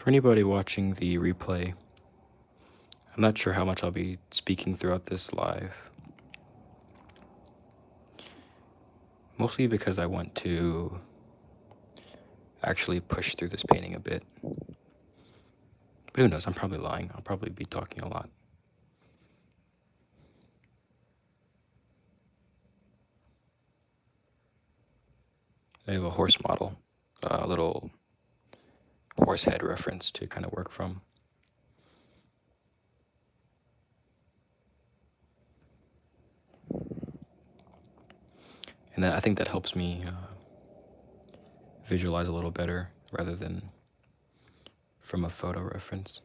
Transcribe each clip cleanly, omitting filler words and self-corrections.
For anybody watching the replay, I'm not sure how much I'll be speaking throughout this live. Mostly because I want to actually push through this painting a bit. But who knows, I'm probably lying. I'll probably be talking a lot. I have a horse model, a little horse head reference to kind of work from. And I think that helps me visualize a little better rather than from a photo reference.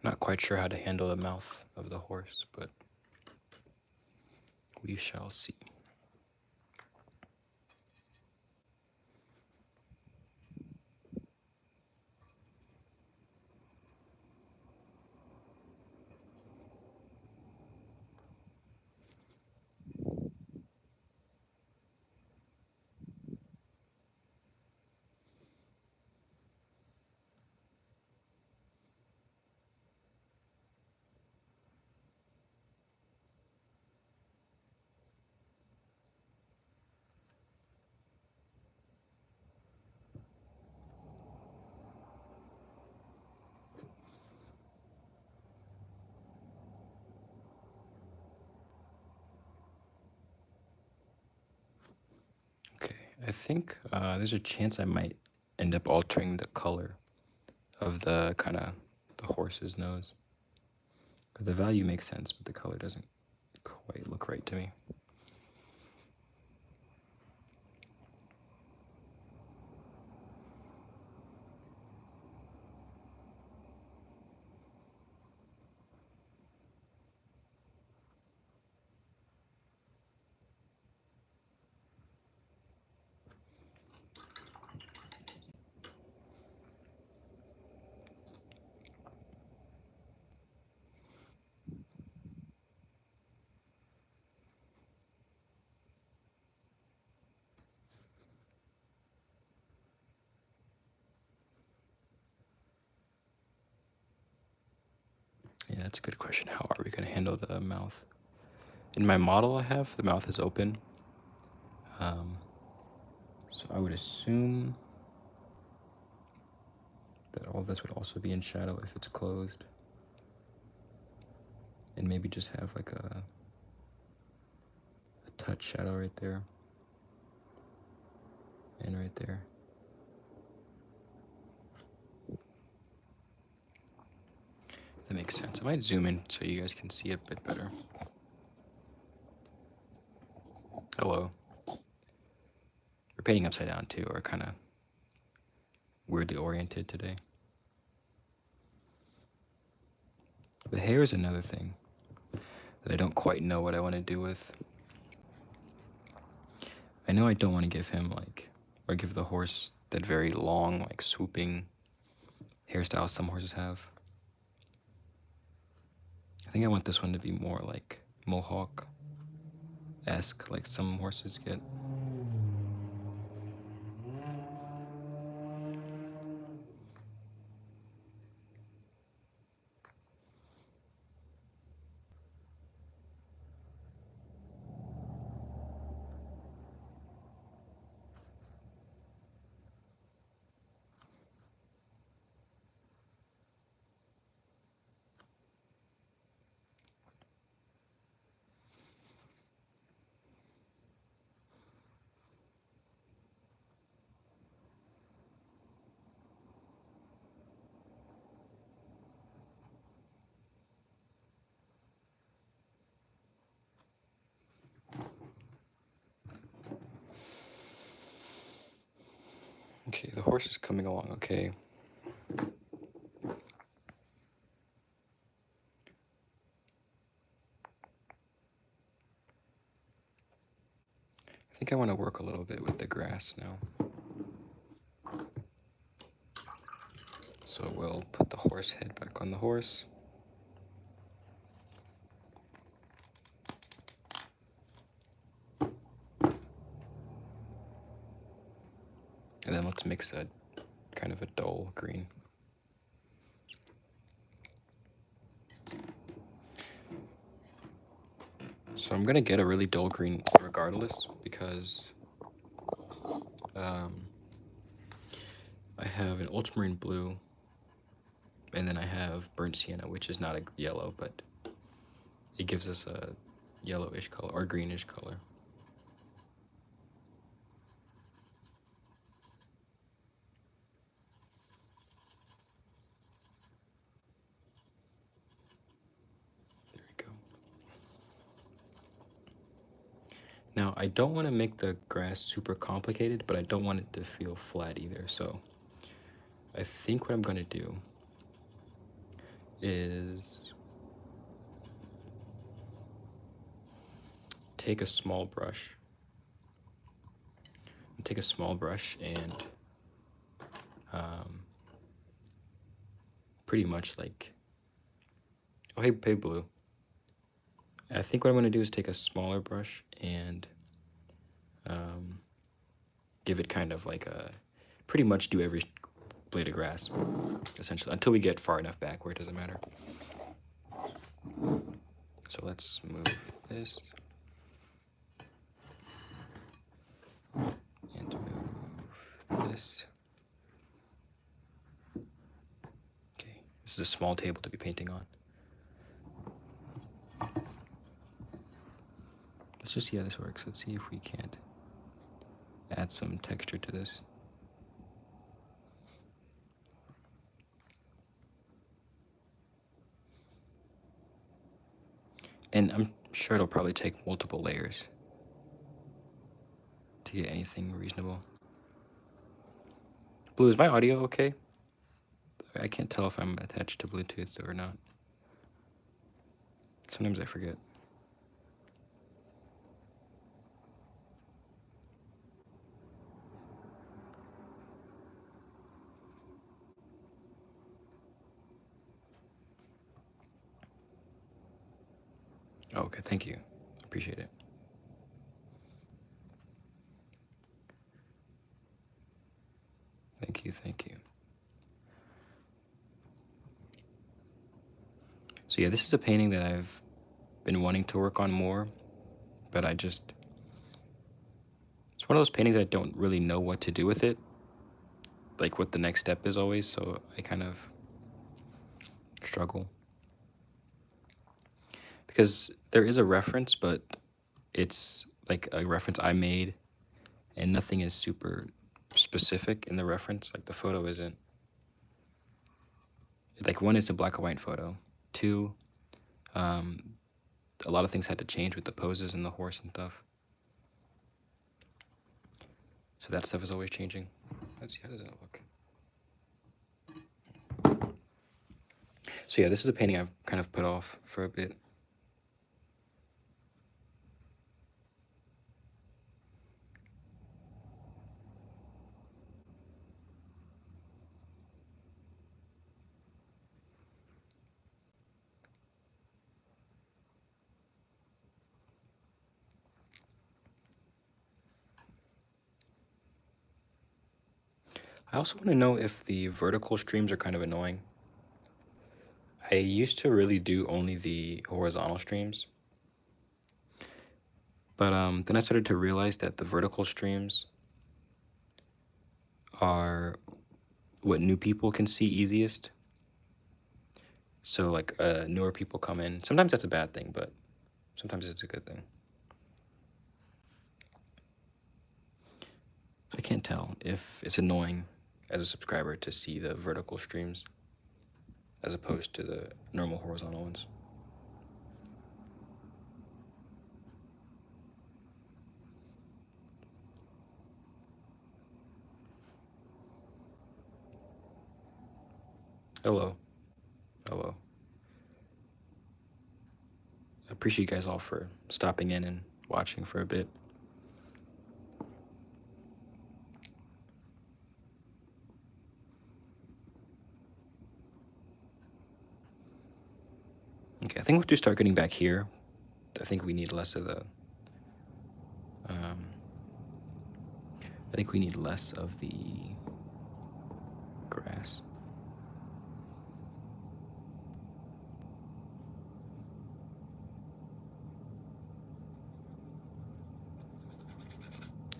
Not quite sure how to handle the mouth of the horse, but we shall see. Okay, I think there's a chance I might end up altering the color of the the horse's nose. Because the value makes sense, but the color doesn't quite look right to me. Yeah, that's a good question. How are we going to handle the mouth? In my model I have, the mouth is open. So I would assume that all this would also be in shadow if it's closed. And maybe just have like a touch shadow right there. And right there. That makes sense. I might zoom in so you guys can see a bit better. Hello. We're painting upside down too, or kind of weirdly oriented today. The hair is another thing that I don't quite know what I want to do with. I know I don't want to give him or give the horse that very long, swooping hairstyle some horses have. I think I want this one to be more like Mohawk-esque, like some horses get. Okay, the horse is coming along okay. I think I want to work a little bit with the grass now. So we'll put the horse head back on the horse. And then let's mix a kind of a dull green. So I'm gonna get a really dull green regardless because I have an ultramarine blue and then I have burnt sienna, which is not a yellow, but it gives us a yellowish color or greenish color. There we go. Now, I don't want to make the grass super complicated, but I don't want it to feel flat either. So I think what I'm going to do is take a small brush. Take a small brush and pretty much like, oh, hey Blue. I think what I'm going to do is take a smaller brush and give it kind of like a, pretty much do every blade of grass, essentially, until we get far enough back where it doesn't matter. So let's move this. And move this. Okay, this is a small table to be painting on. Let's just see how this works. Let's see if we can't add some texture to this. And I'm sure it'll probably take multiple layers to get anything reasonable. Blue, is my audio okay? I can't tell if I'm attached to Bluetooth or not. Sometimes I forget. Oh, okay, thank you. Appreciate it. Thank you, thank you. So yeah, this is a painting that I've been wanting to work on more, but it's one of those paintings I don't really know what to do with it, like what the next step is always, so I kind of struggle. Because there is a reference, but it's like a reference I made, and nothing is super specific in the reference. Like the photo isn't, like one, it's a black and white photo. Two, a lot of things had to change with the poses and the horse and stuff. So that stuff is always changing. Let's see, how does that look? So yeah, this is a painting I've kind of put off for a bit. I also want to know if the vertical streams are kind of annoying. I used to really do only the horizontal streams, but then I started to realize that the vertical streams are what new people can see easiest. So like newer people come in. Sometimes that's a bad thing, but sometimes it's a good thing. I can't tell if it's annoying as a subscriber to see the vertical streams as opposed to the normal horizontal ones. Hello. Hello. I appreciate you guys all for stopping in and watching for a bit. Okay, I think once we start getting back here, I think we need less of the... I think we need less of the grass.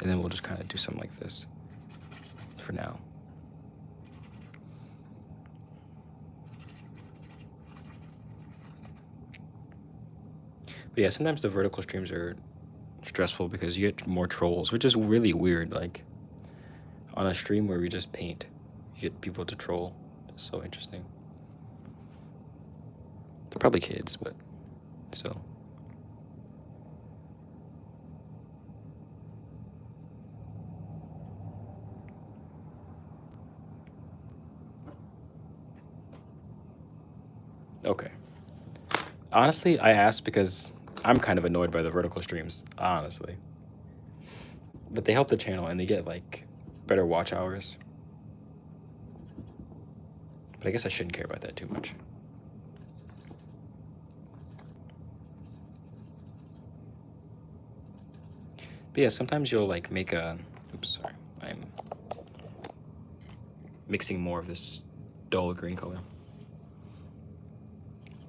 And then we'll just kind of do something like this for now. But yeah, sometimes the vertical streams are stressful because you get more trolls, which is really weird. Like on a stream where we just paint, you get people to troll. It's so interesting. They're probably kids, but still. Okay. Honestly, I asked because I'm kind of annoyed by the vertical streams, honestly. But they help the channel and they get like better watch hours. But I guess I shouldn't care about that too much. But yeah, sometimes you'll like make a... Oops, sorry. I'm mixing more of this dull green color.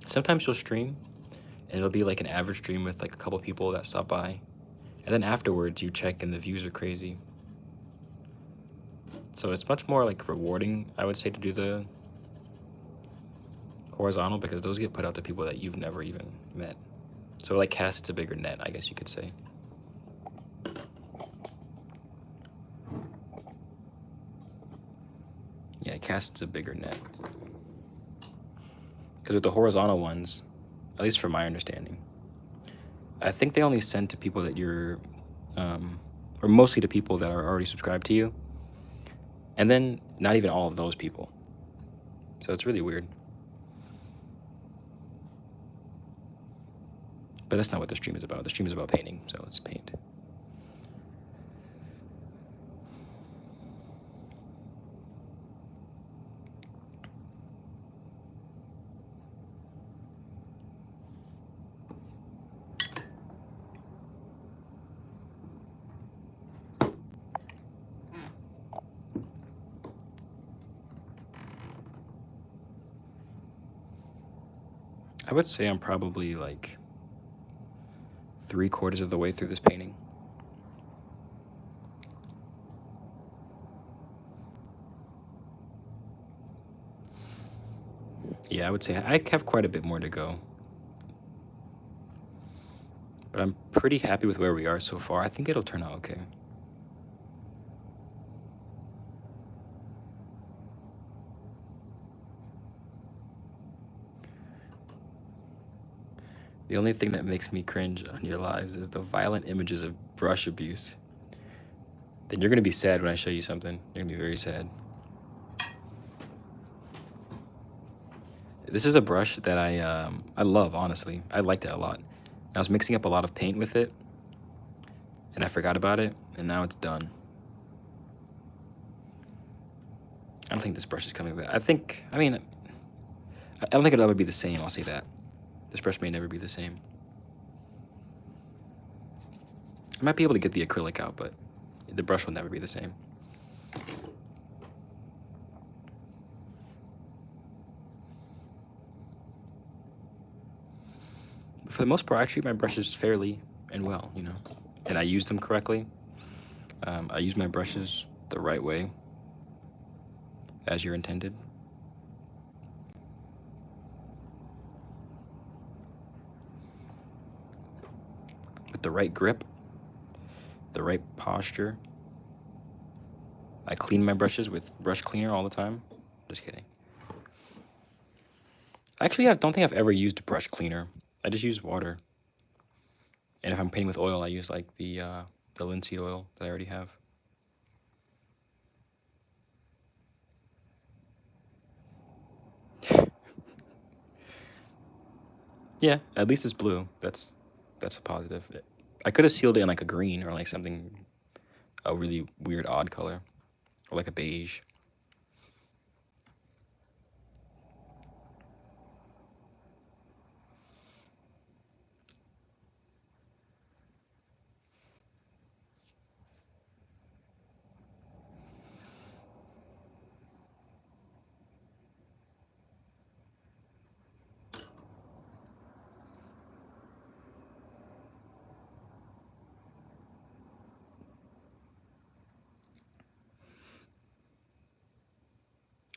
Sometimes you'll stream and it'll be like an average stream with like a couple people that stop by. And then afterwards you check and the views are crazy. So it's much more like rewarding, I would say, to do the horizontal because those get put out to people that you've never even met. So it like casts a bigger net, I guess you could say. Yeah, it casts a bigger net. Because with the horizontal ones, at least from my understanding, I think they only send to people that you're, or mostly to people that are already subscribed to you. And then not even all of those people. So it's really weird. But that's not what the stream is about. The stream is about painting, so let's paint. I would say I'm probably like 3/4 of the way through this painting. Yeah, I would say I have quite a bit more to go. But I'm pretty happy with where we are so far. I think it'll turn out okay. The only thing that makes me cringe on your lives is the violent images of brush abuse. Then you're gonna be sad when I show you something. You're gonna be very sad. This is a brush that I love, honestly. I liked it a lot. I was mixing up a lot of paint with it, and I forgot about it, and now it's done. I don't think this brush is coming back. I don't think it'll ever be the same, I'll say that. This brush may never be the same. I might be able to get the acrylic out, but the brush will never be the same. But for the most part, I treat my brushes fairly and well, you know, and I use them correctly. I use my brushes the right way, as you're intended. With the right grip, the right posture. I clean my brushes with brush cleaner all the time. Just kidding. Actually, I don't think I've ever used brush cleaner. I just use water. And if I'm painting with oil, I use like the linseed oil that I already have. Yeah, at least it's blue. That's a positive. I could have sealed it in like a green or like something, a really weird odd color, or like a beige.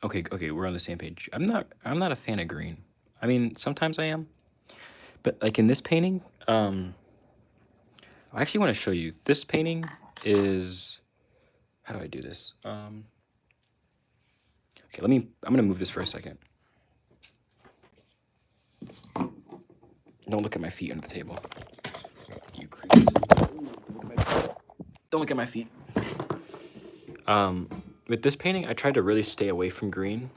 Okay, we're on the same page. I'm not a fan of green. I mean, sometimes I am, but like in this painting, I actually want to show you. This painting is, how do I do this? Okay, I'm gonna move this for a second. Don't look at my feet under the table. You creeps. Don't look at my feet. With this painting, I tried to really stay away from green.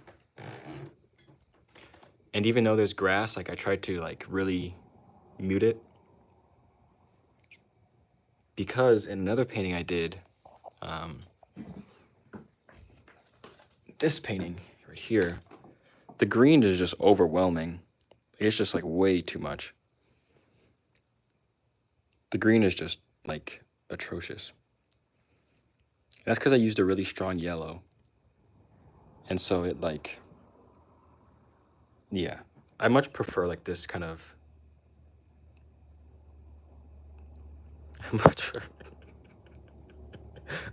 And even though there's grass, like I tried to like really mute it. Because in another painting I did, this painting right here, the green is just overwhelming. It's just like way too much. The green is just like atrocious. That's because I used a really strong yellow. And so it like, yeah, I much prefer like this kind of,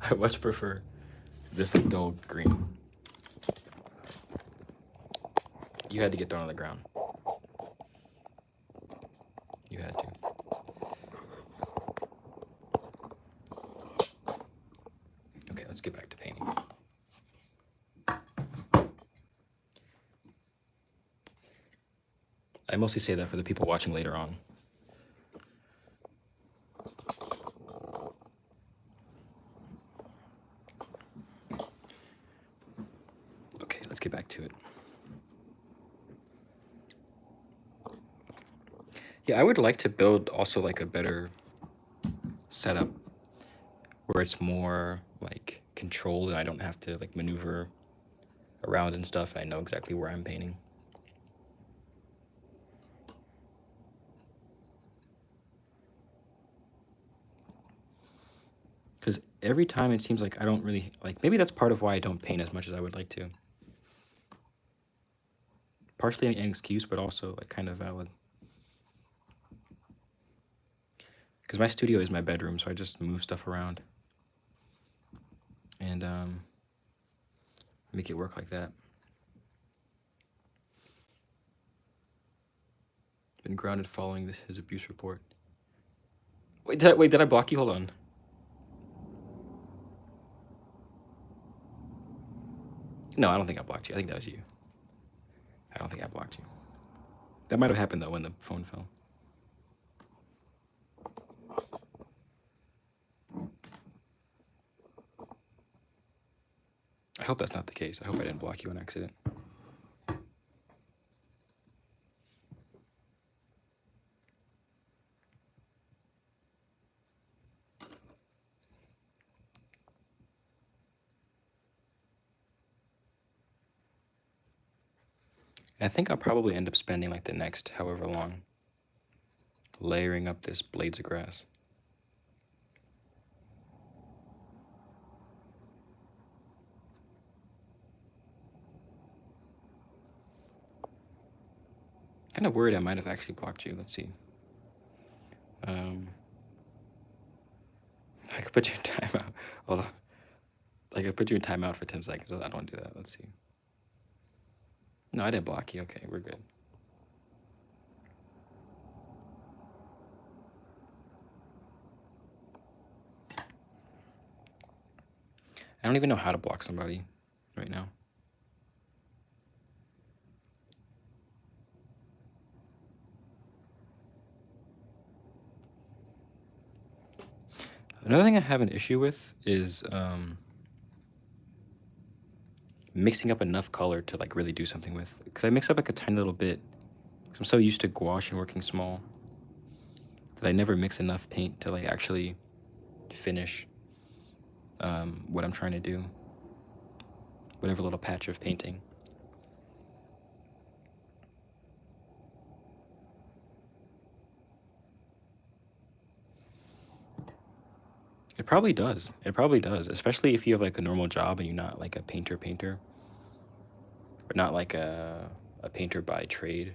I much prefer this like dull green. You had to get thrown on the ground. You had to. Okay, let's get back to painting. I mostly say that for the people watching later on. Okay, let's get back to it. Yeah, I would like to build also like a better setup where it's more like controlled and I don't have to like maneuver around and stuff. I know exactly where I'm painting. Because every time it seems like I don't really like, maybe that's part of why I don't paint as much as I would like to. Partially an excuse, but also like kind of valid. Because my studio is my bedroom, so I just move stuff around and make it work like that. Been grounded following his abuse report. Wait, did I block you? Hold on. No, I don't think I blocked you. I think that was you. I don't think I blocked you. That might have happened though when the phone fell. I hope that's not the case. I hope I didn't block you on accident. And I think I'll probably end up spending like the next however long layering up this blades of grass. Kind of worried I might have actually blocked you. Let's see. I could put you in timeout. Hold on. I could put you in timeout for 10 seconds. I don't want to do that. Let's see. No, I didn't block you. Okay, we're good. I don't even know how to block somebody right now. Another thing I have an issue with is mixing up enough color to like really do something with. Because I mix up like a tiny little bit, I'm so used to gouache and working small that I never mix enough paint to like actually finish what I'm trying to do, whatever little patch of painting. It probably does. It probably does, especially if you have like a normal job and you're not like a painter, or not like a painter by trade,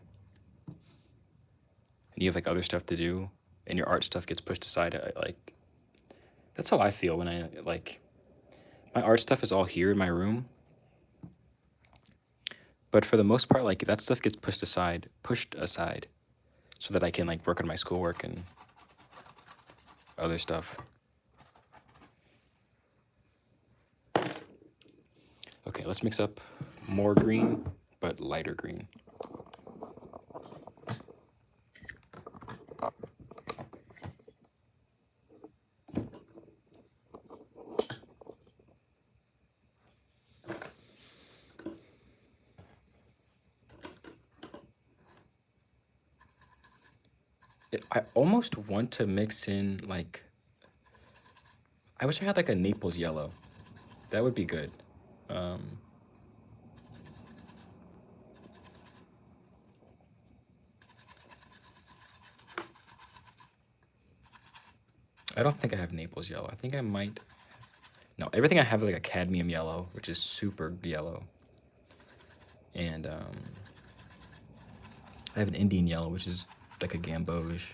and you have like other stuff to do, and your art stuff gets pushed aside. Like that's how I feel when I like my art stuff is all here in my room, but for the most part, like that stuff gets pushed aside, so that I can like work on my schoolwork and other stuff. Okay, let's mix up more green, but lighter green. I almost want to mix in like, I wish I had like a Naples yellow. That would be good. I don't think I have Naples yellow. I think I might. No, everything I have is like a cadmium yellow, which is super yellow. And I have an Indian yellow, which is like a gamboge.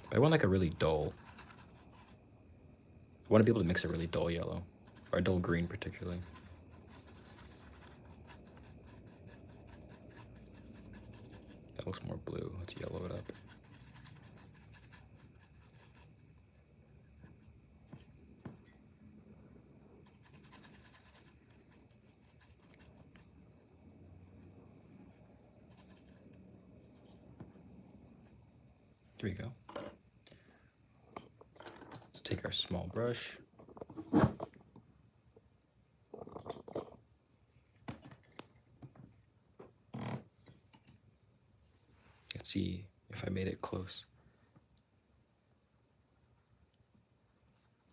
But I want like a really dull. I want to be able to mix a really dull yellow, or a dull green particularly. That looks more blue. Let's yellow it up. Here we go. Let's take our small brush. Let's see if I made it close.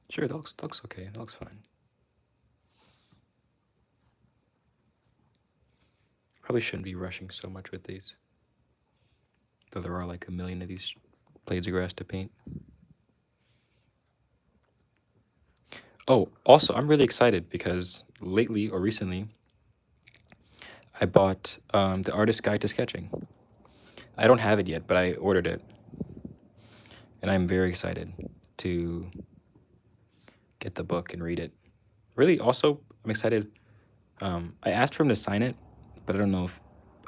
Sure, that looks okay. That looks fine. Probably shouldn't be rushing so much with these, though there are like a million of these blades of grass to paint. Oh, also, I'm really excited because lately or recently, I bought The Artist's Guide to Sketching. I don't have it yet, but I ordered it. And I'm very excited to get the book and read it. Really, also, I'm excited. I asked for him to sign it, but I don't know if...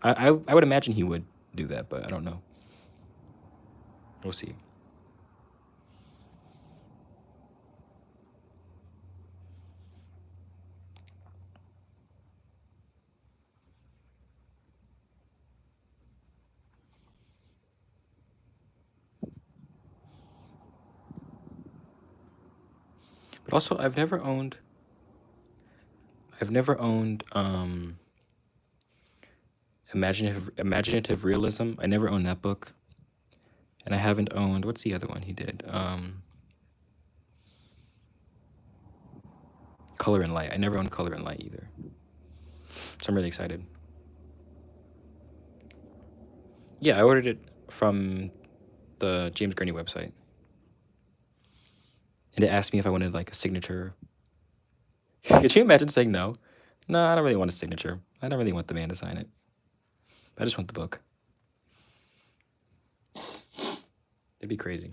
I would imagine he would do that, but I don't know. We'll see. But also, I've never owned imaginative realism. I never owned that book, and I haven't owned, what's the other one he did? Color and Light. I never owned Color and Light either, so I'm really excited. Yeah, I ordered it from the James Gurney website, and it asked me if I wanted like a signature. Could you imagine saying no? No, I don't really want a signature. I don't really want the man to sign it. I just want the book. It'd be crazy.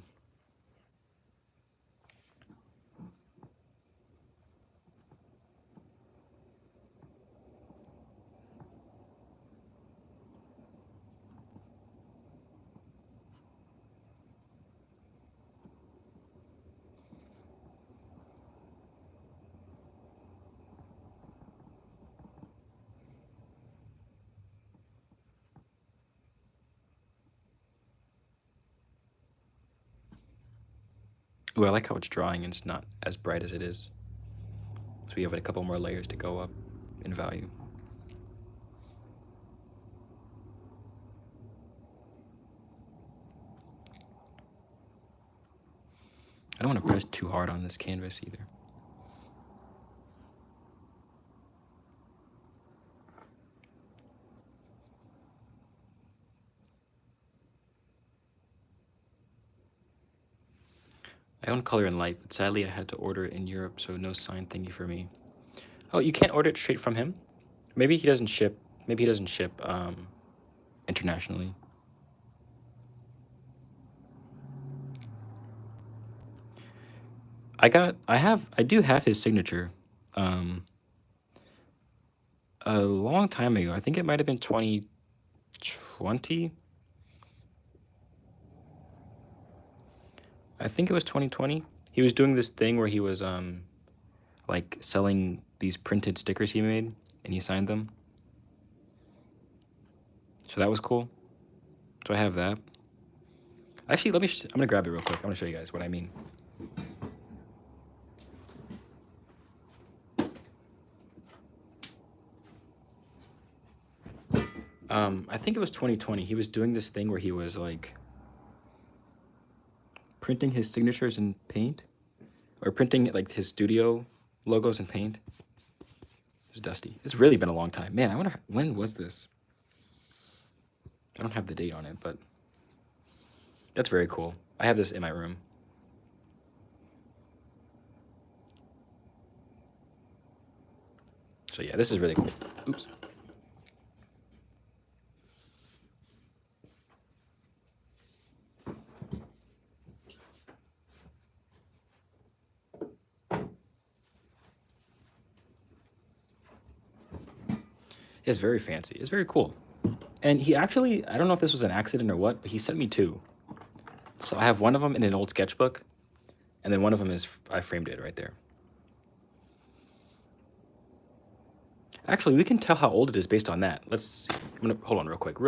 Ooh, I like how it's drawing and it's not as bright as it is. So we have a couple more layers to go up. in value. I don't want to press too hard on this canvas either. I own Color and Light, but sadly I had to order it in Europe, so no sign thingy for me. Oh, you can't order it straight from him? Maybe he doesn't ship. Maybe he doesn't ship internationally. I do have his signature. A long time ago. I think it might have been 2020. I think it was 2020. He was doing this thing where he was like selling these printed stickers he made, and he signed them. So that was cool. So I have that. Actually, I'm gonna grab it real quick. I'm gonna show you guys what I mean. I think it was 2020. He was doing this thing where he was like printing his signatures in paint, or printing like his studio logos in paint. It's dusty. It's really been a long time. Man, I wonder when was this? I don't have the date on it, but that's very cool. I have this in my room. So yeah, this is really cool. Oops. It's very fancy. It's very cool. And he actually, I don't know if this was an accident or what, but he sent me two. So I have one of them in an old sketchbook, and then one of them is, I framed it right there. Actually, we can tell how old it is based on that. Let's see. I'm gonna, hold on real quick.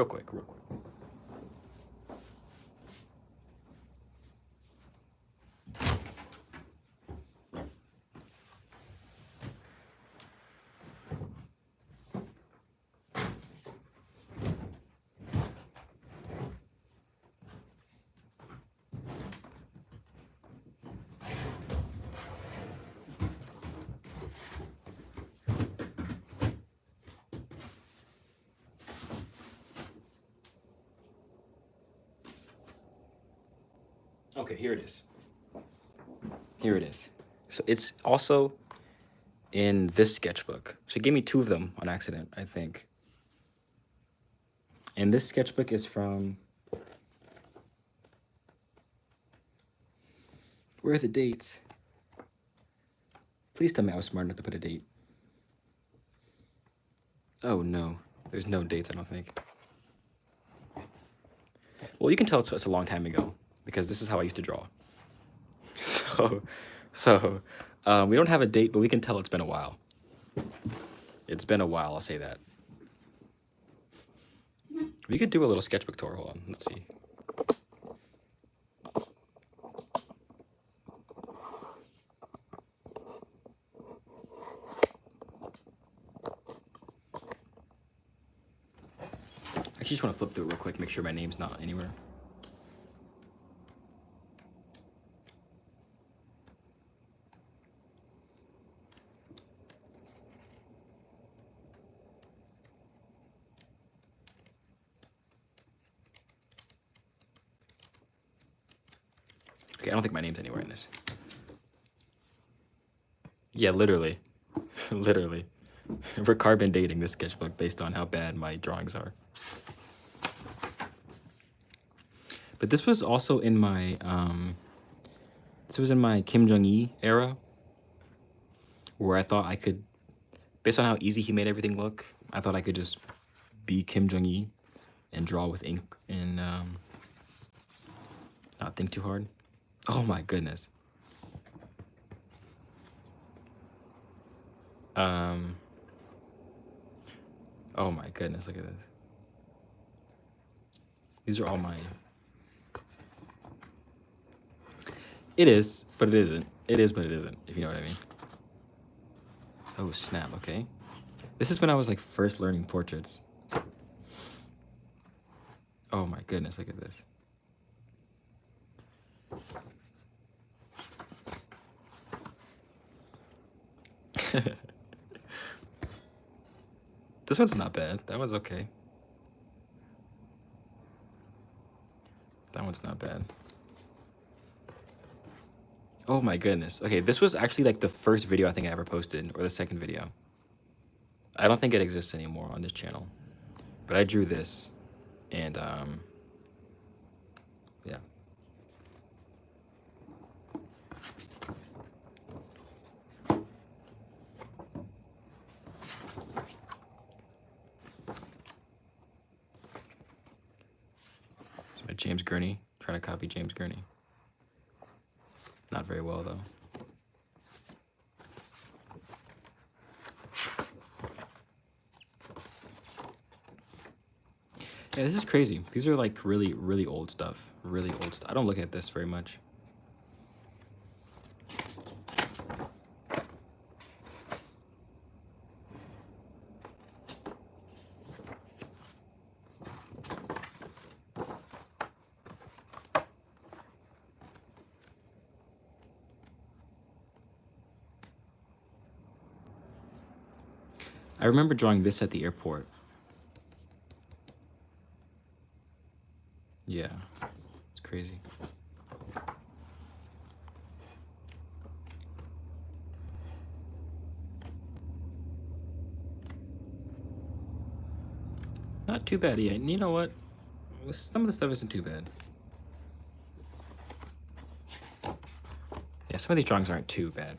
Okay, here it is. Here it is. So it's also in this sketchbook. So he gave me two of them on accident, I think. And this sketchbook is from... Where are the dates? Please tell me I was smart enough to put a date. Oh no, there's no dates, I don't think. Well, you can tell it's a long time ago, because this is how I used to draw. So we don't have a date, but we can tell it's been a while. It's been a while, I'll say that. We could do a little sketchbook tour. Hold on, let's see. I just want to flip through it real quick, make sure my name's not anywhere. Okay, I don't think my name's anywhere in this. Yeah, literally. Literally. We're carbon dating this sketchbook based on how bad my drawings are. But this was also in my Kim Jong-il era, where I thought I could, based on how easy he made everything look, I thought I could just be Kim Jong-il and draw with ink and not think too hard. Oh my goodness. Oh my goodness, look at this. These are all my... It is, but it isn't. It is, but it isn't, if you know what I mean. Oh, snap, okay. This is when I was like first learning portraits. Oh my goodness, look at this. This one's not bad. That one's okay. That one's not bad. Oh my goodness. Okay, this was actually like the first video I think I ever posted, or the second video. I don't think it exists anymore on this channel. But I drew this, and yeah. So James Gurney, trying to copy James Gurney. Not very well though. Yeah, this is crazy. These are like really, really old stuff. Really old stuff. I don't look at this very much. I remember drawing this at the airport. Yeah, it's crazy. Not too bad yet. You know what? Some of the stuff isn't too bad. Yeah, some of these drawings aren't too bad.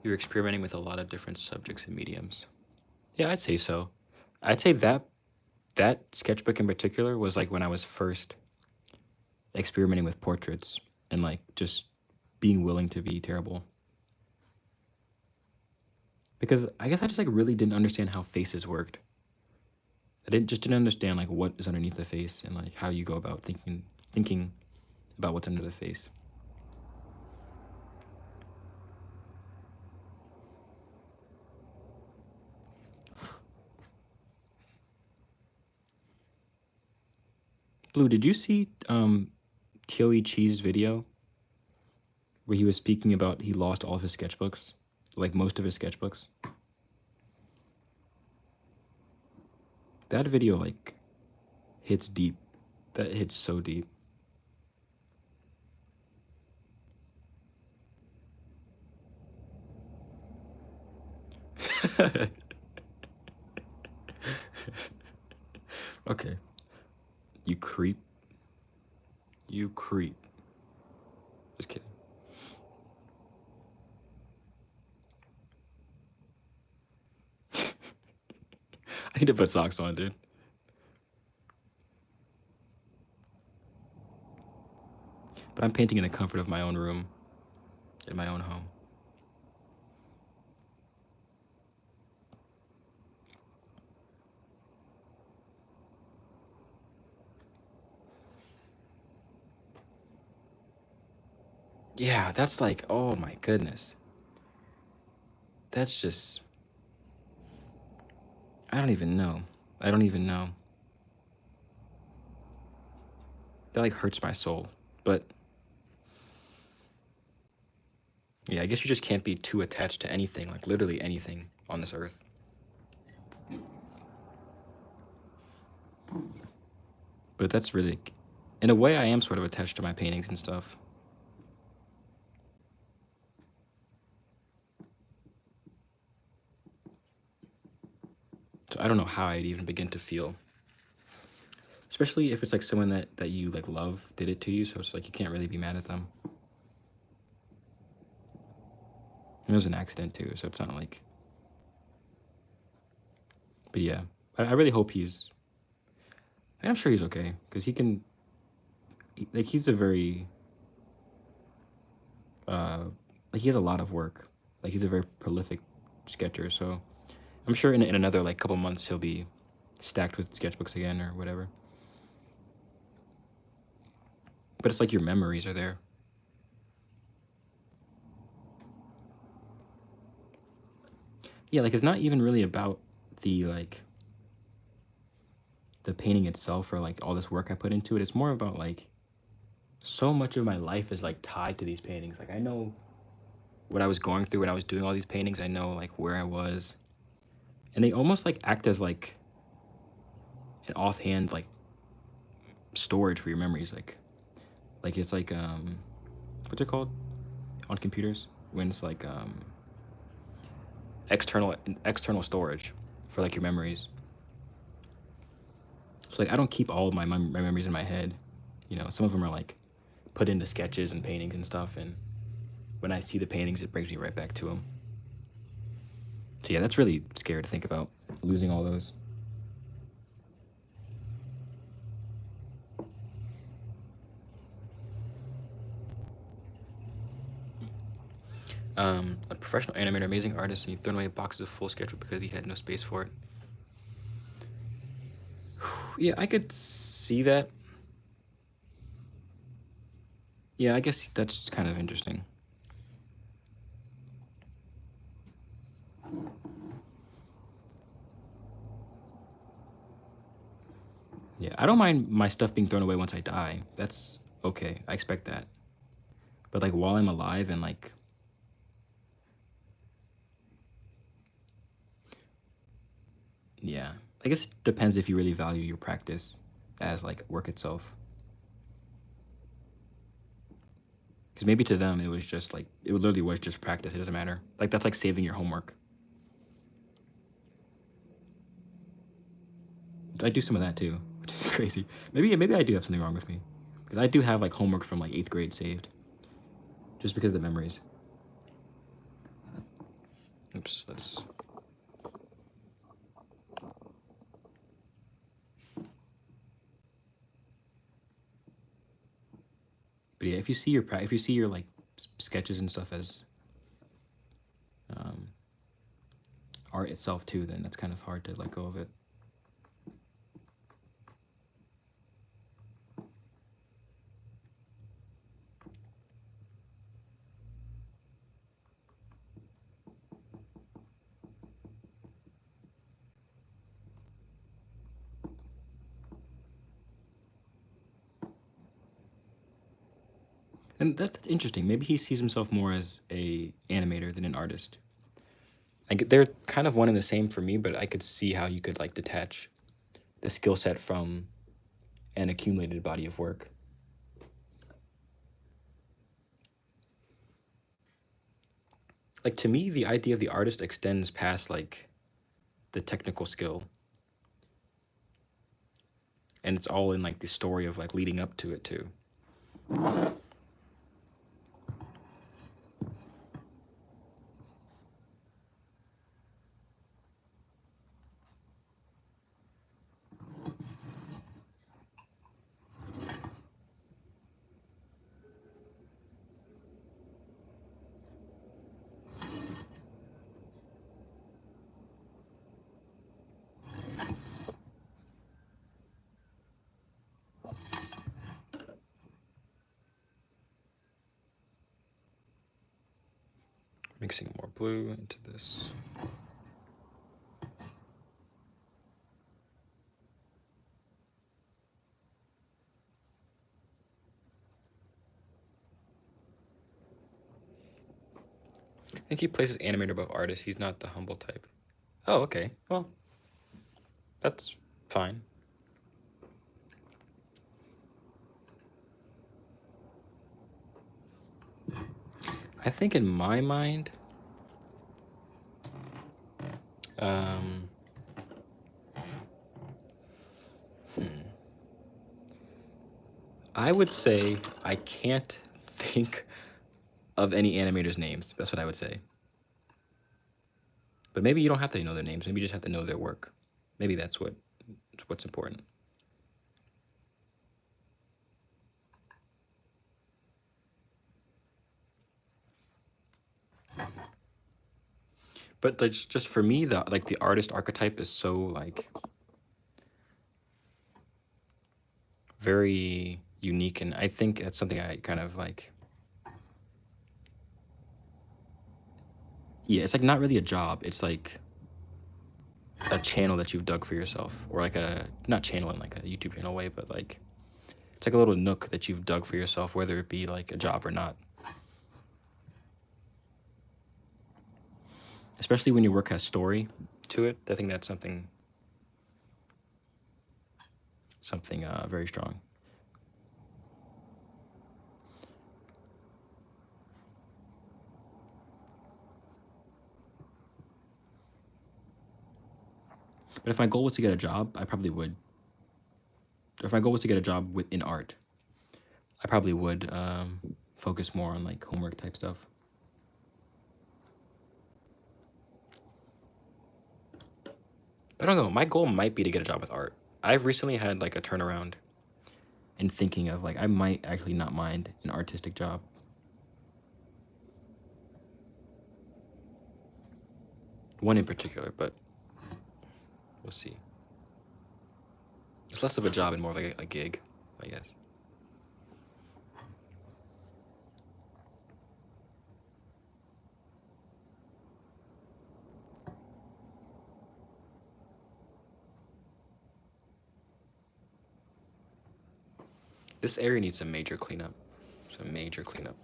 You're experimenting with a lot of different subjects and mediums. Yeah, I'd say so. I'd say that sketchbook in particular was like when I was first experimenting with portraits and like just being willing to be terrible. Because I guess I just like really didn't understand how faces worked. I didn't understand like what is underneath the face and like how you go about thinking about what's under the face. Blue, did you see Kyoei Chi's video where he was speaking about he lost all of his sketchbooks, like most of his sketchbooks? That video like hits deep. That hits so deep. Okay. You creep. You creep. Just kidding. I need to put socks on, dude. But I'm painting in the comfort of my own room, in my own home. Yeah, that's like, oh my goodness. That's just, I don't even know. I don't even know. That like hurts my soul. But yeah, I guess you just can't be too attached to anything, like literally anything on this earth. But that's really, in a way, I am sort of attached to my paintings and stuff. So I don't know how I'd even begin to feel. Especially if it's like someone that you like love did it to you, so it's like you can't really be mad at them. It was an accident too, so it's not like. But yeah, I really hope he's. I'm sure he's okay because he can. Like he's a very. Like he has a lot of work, Like he's a very prolific sketcher, so I'm sure in another like couple months he'll be stacked with sketchbooks again or whatever. But it's like your memories are there. Yeah, like it's not even really about the like the painting itself or like all this work I put into it. It's more about like so much of my life is like tied to these paintings. Like I know what I was going through when I was doing all these paintings. I know like where I was. And they almost like act as like an offhand like storage for your memories. Like it's like what's it called on computers when it's like external storage for like your memories. So like I don't keep all of my memories in my head. You know, some of them are like put into sketches and paintings and stuff, and when I see the paintings, it brings me right back to them. So yeah, that's really scary to think about, losing all those. A professional animator, amazing artist, and he threw away boxes of full sketchbook because he had no space for it. Yeah, I could see that. Yeah, I guess that's kind of interesting. Yeah, I don't mind my stuff being thrown away once I die. That's okay. I expect that. But like while I'm alive and like yeah, I guess it depends if you really value your practice as like work itself. Because maybe to them it was just like it literally was just practice. It doesn't matter. Like that's like saving your homework. I do some of that too, which is crazy. Maybe I do have something wrong with me, because I do have like homework from like 8th grade saved, just because of the memories. Oops, that's. But yeah, if you see your like sketches and stuff as um, art itself too, then that's kind of hard to let go of it. And that's interesting. Maybe he sees himself more as a animator than an artist. They're kind of one and the same for me, but I could see how you could like detach the skill set from an accumulated body of work. Like to me, the idea of the artist extends past like the technical skill, and it's all in like the story of like leading up to it too. Mixing more blue into this. I think he places animator above artist. He's not the humble type. Oh, okay. Well, that's fine. I think in my mind, um, I would say I can't think of any animators' names. That's what I would say. But maybe you don't have to know their names. Maybe you just have to know their work. Maybe that's what's important. But like, just for me, the artist archetype is so like very unique, and I think that's something I kind of like. Yeah, it's like not really a job. It's like a channel that you've dug for yourself, or like a not channel in like a YouTube channel way, but like it's like a little nook that you've dug for yourself, whether it be like a job or not. Especially when your work has story to it, I think that's something very strong. But if my goal was to get a job, I probably would. If my goal was to get a job in art, I probably would focus more on like homework type stuff. But I don't know. My goal might be to get a job with art. I've recently had like a turnaround in thinking of like I might actually not mind an artistic job. One in particular, but we'll see. It's less of a job and more of like a gig, I guess. This area needs some major cleanup. Some major cleanup.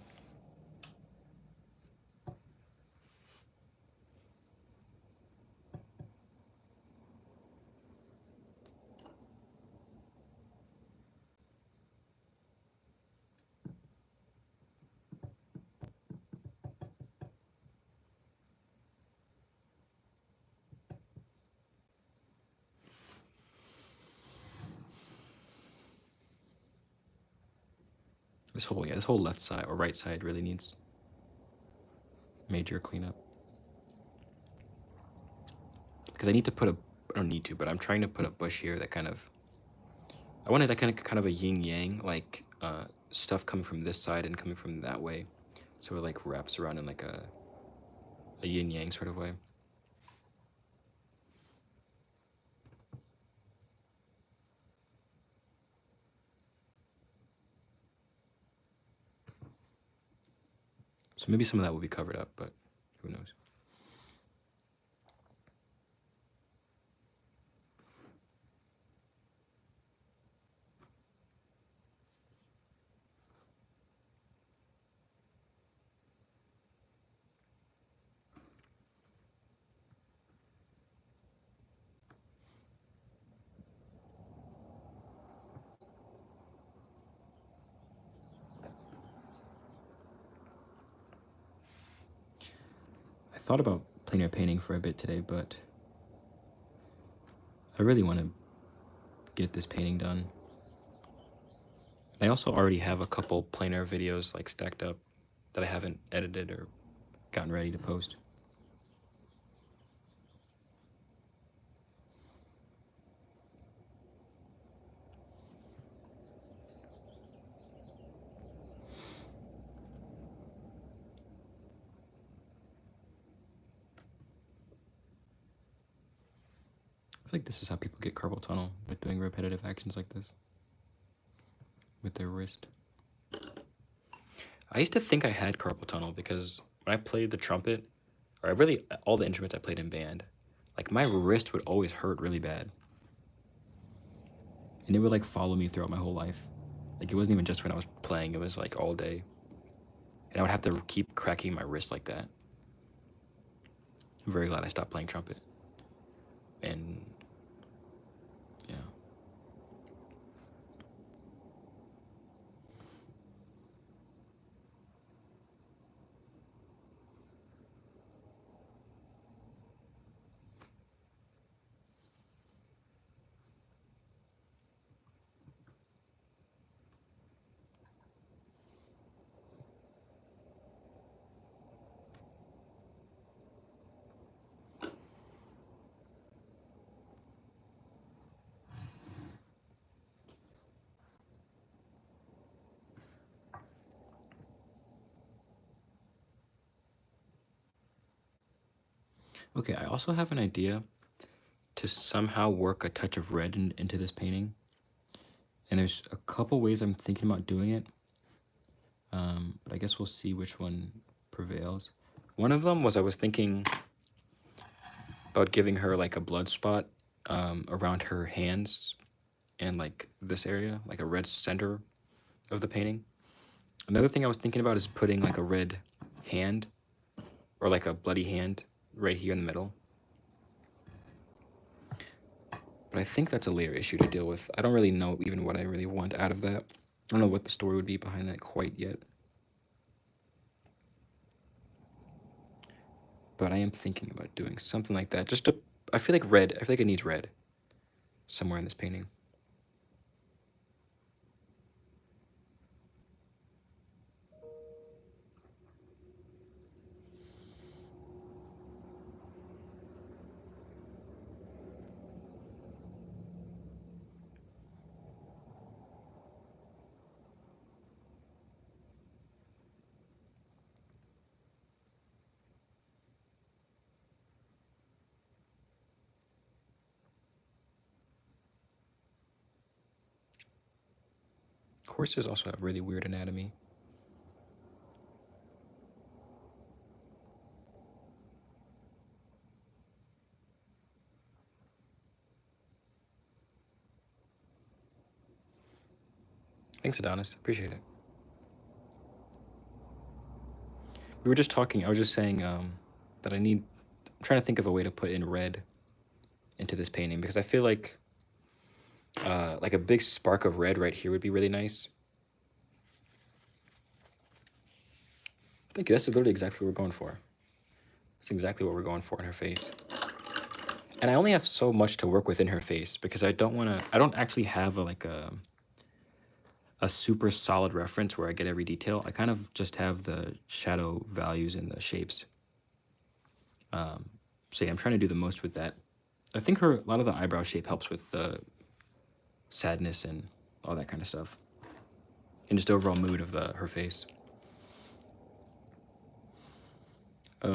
This whole left side or right side really needs major cleanup. Because I need to put I don't need to, but I'm trying to put a bush here that kind of, I wanted that kind of a yin yang, like stuff coming from this side and coming from that way, so it like wraps around in like a yin yang sort of way. So maybe some of that will be covered up, but who knows? I thought about plein air painting for a bit today, but I really want to get this painting done. I also already have a couple plein air videos like stacked up that I haven't edited or gotten ready to post. I feel like this is how people get carpal tunnel, with doing repetitive actions like this with their wrist. I used to think I had carpal tunnel because when I played the trumpet, or really all the instruments I played in band, like my wrist would always hurt really bad. And it would like follow me throughout my whole life. Like it wasn't even just when I was playing, it was like all day. And I would have to keep cracking my wrist like that. I'm very glad I stopped playing trumpet. And yeah. Okay, I also have an idea to somehow work a touch of red into this painting. And there's a couple ways I'm thinking about doing it. But I guess we'll see which one prevails. One of them was I was thinking about giving her like a blood spot around her hands and like this area, like a red center of the painting. Another thing I was thinking about is putting like a red hand or like a bloody hand right here in the middle. But I think that's a later issue to deal with. I don't really know even what I really want out of that. I don't know what the story would be behind that quite yet. But I am thinking about doing something like that. Just to, I feel like red, I feel like it needs red somewhere in this painting. Horses also have really weird anatomy. Thanks, Adonis. Appreciate it. We were just talking. I was just saying that I'm trying to think of a way to put in red into this painting because I feel like a big spark of red right here would be really nice. Thank you. That's literally exactly what we're going for. That's exactly what we're going for in her face. And I only have so much to work with in her face because I don't actually have a super solid reference where I get every detail. I kind of just have the shadow values and the shapes. So yeah, I'm trying to do the most with that. I think a lot of the eyebrow shape helps with the sadness and all that kind of stuff. And just overall mood of her face. If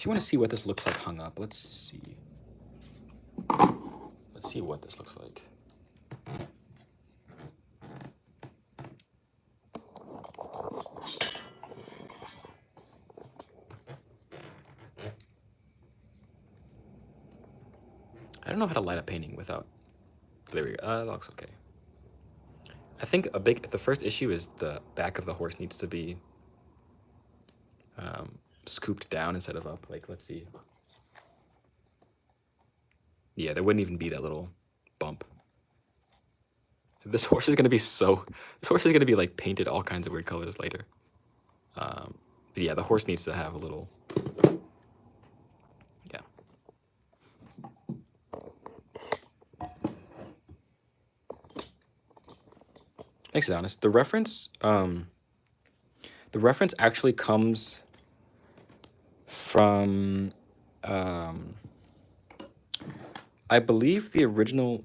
you want to see what this looks like hung up, let's see. Let's see what this looks like. I don't know how to light a painting without. There we go. That looks okay. I think the first issue is the back of the horse needs to be scooped down instead of up. Like, let's see. Yeah, there wouldn't even be that little bump. This horse is gonna be like painted all kinds of weird colors later. But yeah, the horse needs to have a little. Yeah. Thanks, Adonis. The reference actually comes from, I believe the original.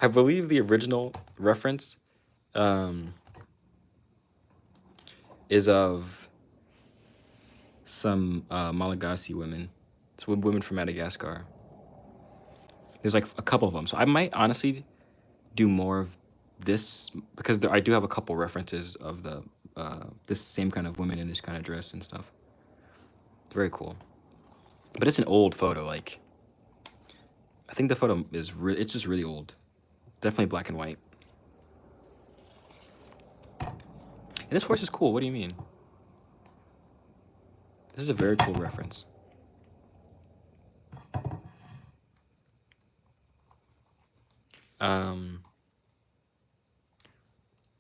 I believe the original reference is of some Malagasy women. It's women from Madagascar. There's like a couple of them. So I might honestly do more of this because I do have a couple references of the this same kind of women in this kind of dress and stuff. It's very cool. But it's an old photo. Like, I think the photo is it's just really old. Definitely black and white. And this horse is cool. What do you mean? This is a very cool reference.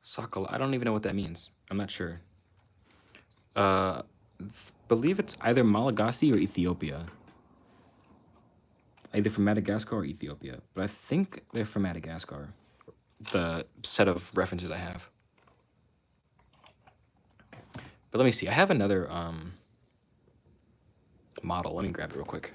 Sakala. I don't even know what that means. I'm not sure. Believe it's either Malagasy or Ethiopia. Either from Madagascar or Ethiopia. But I think they're from Madagascar. The set of references I have. But let me see. I have another model. Let me grab it real quick.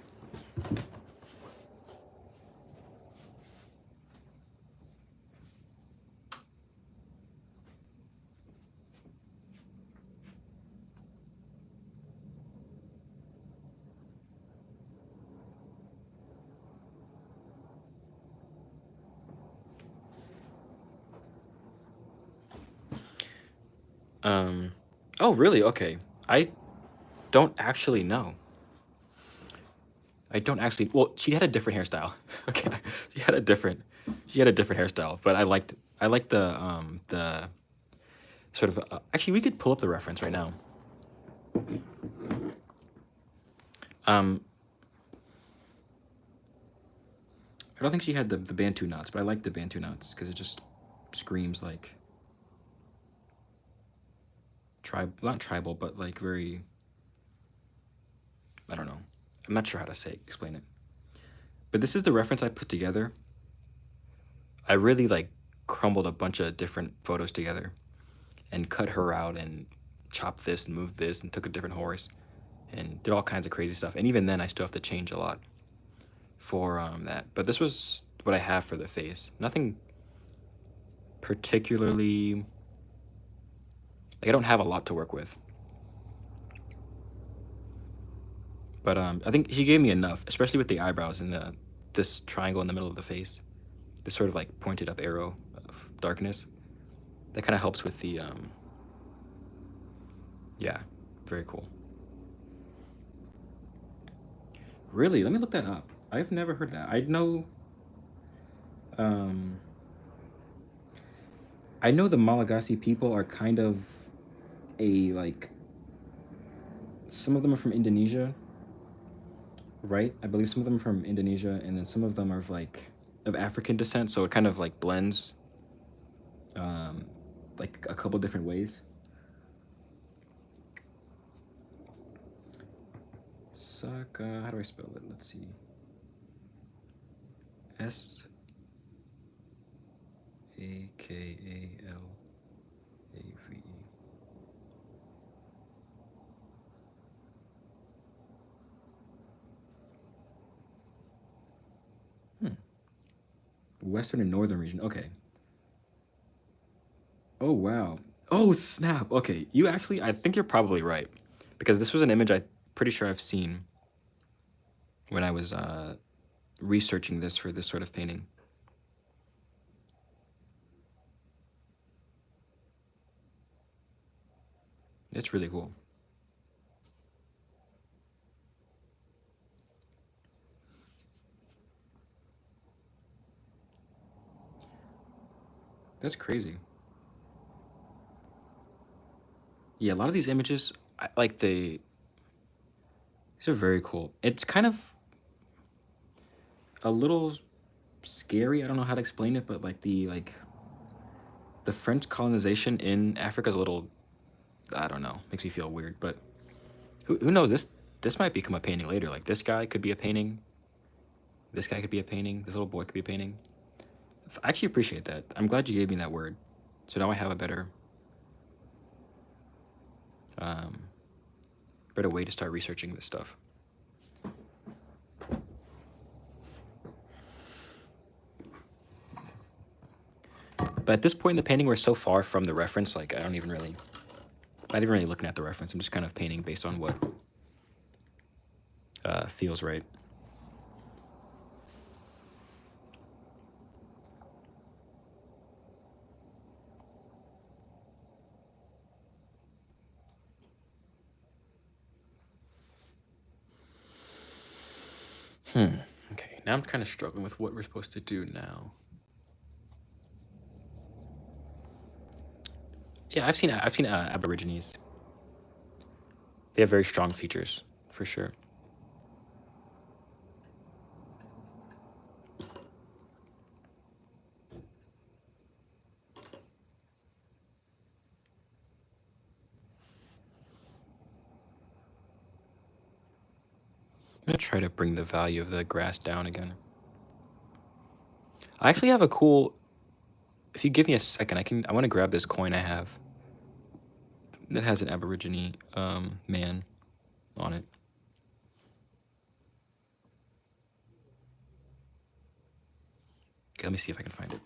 Oh, really? Okay. I don't actually know. I don't actually. Well, she had a different hairstyle. Okay, she had a different hairstyle, but I liked the sort of. Actually, we could pull up the reference right now. Um, I don't think she had the Bantu knots, but I like the Bantu knots because it just screams like not tribal, but like very. I don't know. I'm not sure how to explain it. But this is the reference I put together. I really like crumbled a bunch of different photos together and cut her out and chopped this and moved this and took a different horse and did all kinds of crazy stuff. And even then, I still have to change a lot for that. But this was what I have for the face. Nothing particularly. Like, I don't have a lot to work with. But I think she gave me enough, especially with the eyebrows and this triangle in the middle of the face. This sort of like pointed up arrow of darkness. That kind of helps with the yeah, very cool. Really? Let me look that up. I've never heard that. Um I know the Malagasy people are kind of a like some of them are from Indonesia, right? I believe some of them are from Indonesia, and then some of them are of African descent, so it kind of like blends like a couple different ways. Saka, how do I spell it? Let's see. Sakalave. Western and northern region. Okay. Oh wow. Oh snap. Okay, you actually. I think you're probably right, because this was an image I'm pretty sure I've seen when I was researching this for this sort of painting. It's really cool. That's crazy. Yeah, a lot of these images, these are very cool. It's kind of a little scary. I don't know how to explain it, but the French colonization in Africa is a little, I don't know, makes me feel weird. But who knows? This might become a painting later. Like, this guy could be a painting. This guy could be a painting. This little boy could be a painting. I actually appreciate that. I'm glad you gave me that word. So now I have a um, better way to start researching this stuff. But at this point in the painting, we're so far from the reference, like, not even really looking at the reference. I'm just kind of painting based on what feels right. Okay, now I'm kind of struggling with what we're supposed to do now. Yeah, I've seen Aborigines. They have very strong features, for sure. I'm gonna try to bring the value of the grass down again. I actually have a cool. If you give me a second, I want to grab this coin I have that has an Aborigine man on it. Okay, let me see if I can find it.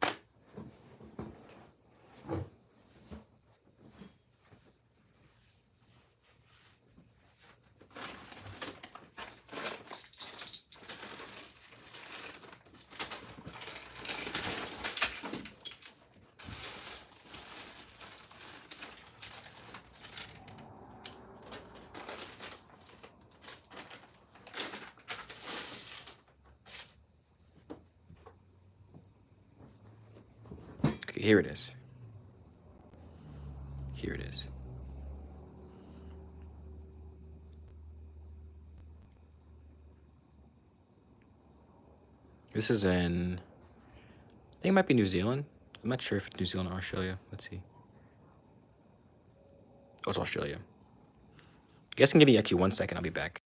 here it is. Here it is. This is in, I think it might be New Zealand. I'm not sure if it's New Zealand or Australia. Let's see. Oh, it's Australia. You guys can give me actually 1 second. I'll be back.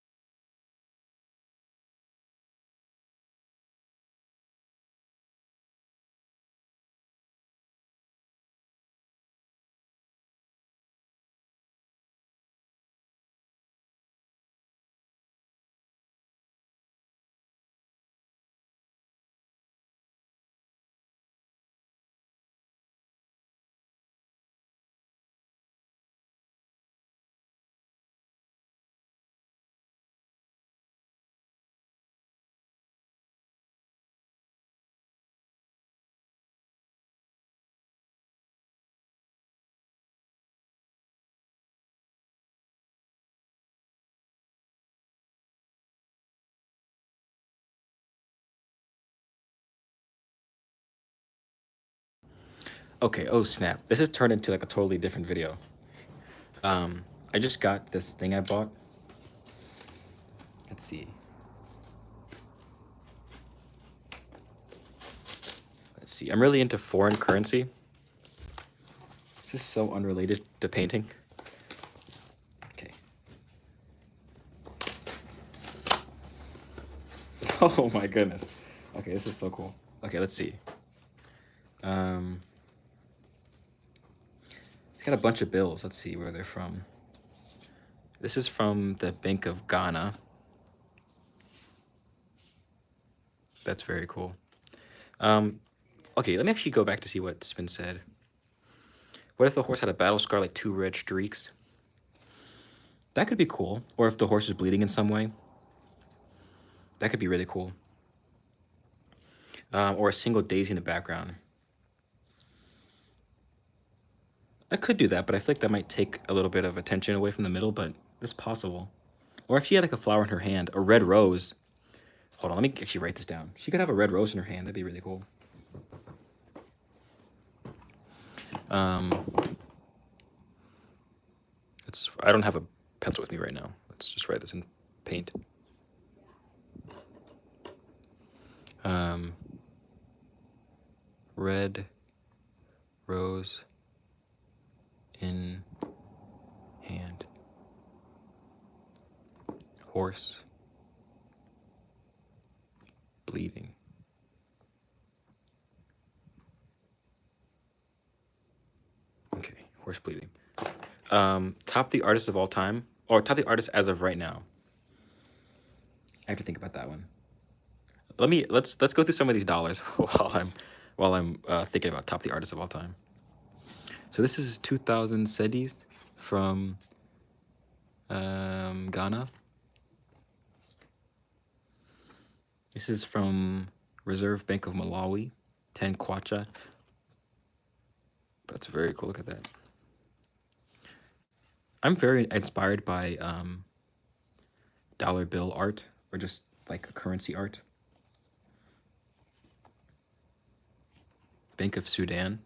Okay, oh snap. This has turned into like a totally different video. I just got this thing I bought. Let's see. Let's see. I'm really into foreign currency. This is so unrelated to painting. Okay. Oh my goodness. Okay, this is so cool. Okay, let's see. It's got a bunch of bills. Let's see where they're from. This is from the Bank of Ghana. That's very cool. Okay, let me actually go back to see what's been said. What if the horse had a battle scar, like 2 red streaks? That could be cool. Or if the horse is bleeding in some way. That could be really cool. Or a single daisy in the background. I could do that, but I feel like that might take a little bit of attention away from the middle, but it's possible. Or if she had like a flower in her hand, a red rose. Hold on, let me actually write this down. She could have a red rose in her hand. That'd be really cool. I don't have a pencil with me right now. Let's just write this in paint. Red rose in hand. Horse bleeding. Okay, horse bleeding. Top the artist of all time, or top the artist as of right now. I have to think about that one. Let's go through some of these dollars while I'm thinking about top the artist of all time. So this is 2,000 cedis from Ghana. This is from Reserve Bank of Malawi, 10 kwacha. That's very cool. Look at that. I'm very inspired by dollar bill art, or just like currency art. Bank of Sudan.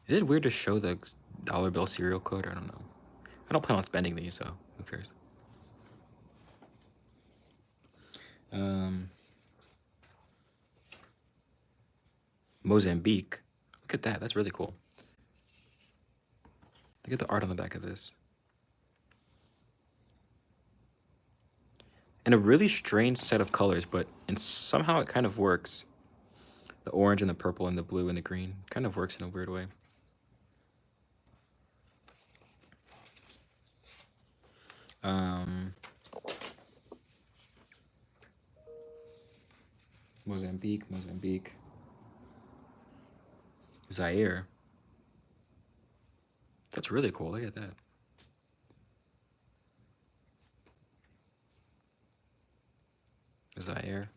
Is it weird to show the dollar bill serial code? I don't know. I don't plan on spending these, so who cares? Mozambique. Look at that. That's really cool. Look at the art on the back of this. And a really strange set of colors, but somehow it kind of works. The orange and the purple and the blue and the green kind of works in a weird way. Mozambique. Zaire. That's really cool. Look at that. Zaire.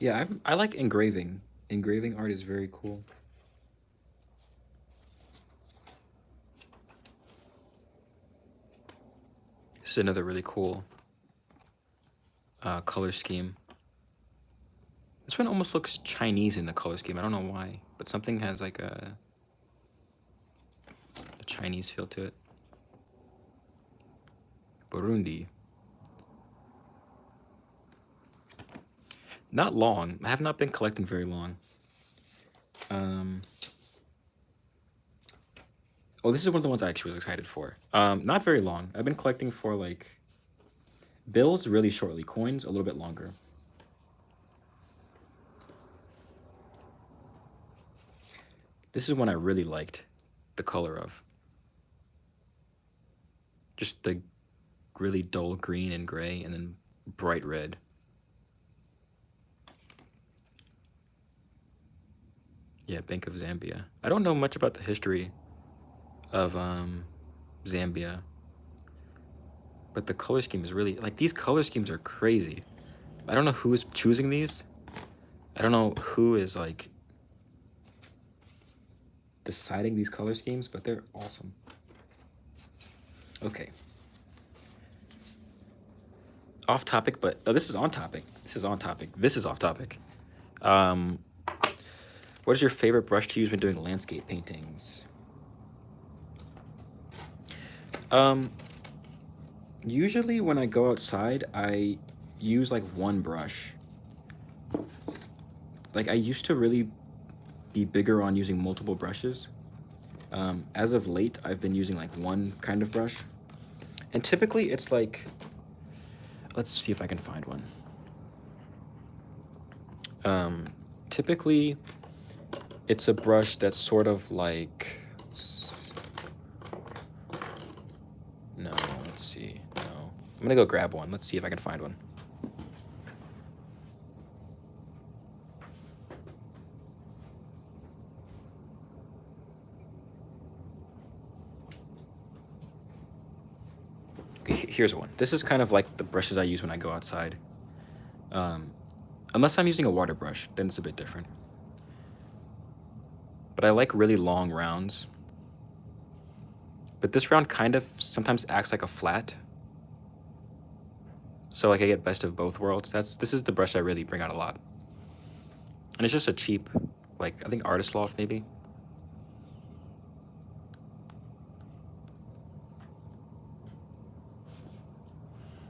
Yeah, I like engraving. Engraving art is very cool. This is another really cool color scheme. This one almost looks Chinese in the color scheme. I don't know why, but something has like a Chinese feel to it. Burundi. Not long. I have not been collecting very long. Oh, this is one of the ones I actually was excited for. Not very long. I've been collecting for like bills really shortly, coins a little bit longer. This is one I really liked the color of. Just the really dull green and gray and then bright red. Yeah, Bank of Zambia. I don't know much about the history of Zambia, but the color scheme is really like these color schemes are crazy. I don't know who is choosing these. I don't know who is like deciding these color schemes, but they're awesome. Okay. Off topic, but oh, this is on topic. This is on topic. This is off topic. What is your favorite brush to use when doing landscape paintings? Usually when I go outside, I use like one brush. Like I used to really be bigger on using multiple brushes. As of late, I've been using like one kind of brush. And typically it's like, let's see if I can find one. Typically it's a brush that's sort of like, no, let's see, no. I'm gonna go grab one. Let's see if I can find one. Okay, here's one. This is kind of like the brushes I use when I go outside. Unless I'm using a water brush, then it's a bit different. But I like really long rounds. But this round kind of sometimes acts like a flat. So like I get best of both worlds. This is the brush I really bring out a lot. And it's just a cheap, like I think Artist Loft maybe.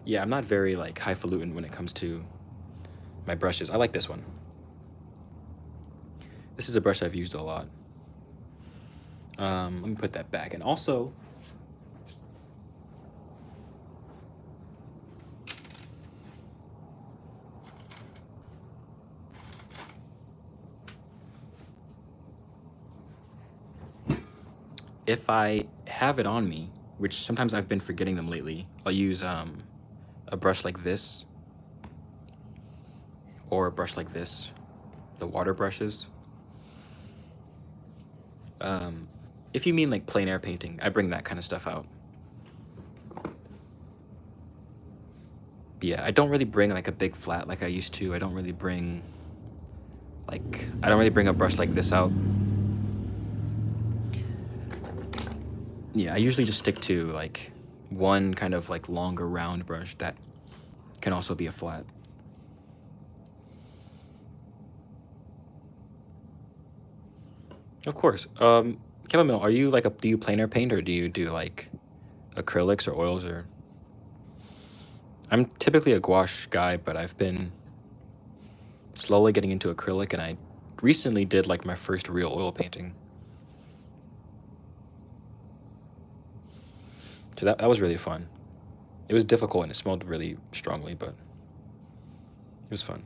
Yeah, I'm not very like highfalutin when it comes to my brushes. I like this one. This is a brush I've used a lot. Let me put that back. And also, if I have it on me, which sometimes I've been forgetting them lately, I'll use a brush like this or a brush like this, the water brushes. If you mean like plein air painting, I bring that kind of stuff out. But yeah, I don't really bring like a big flat like I used to. I don't really bring a brush like this out. Yeah, I usually just stick to like one kind of like longer round brush that can also be a flat. Of course. Chamomile, are you like do you plein air paint or do you do like acrylics or oils or? I'm typically a gouache guy, but I've been slowly getting into acrylic, and I recently did like my first real oil painting. So that was really fun. It was difficult and it smelled really strongly, but it was fun.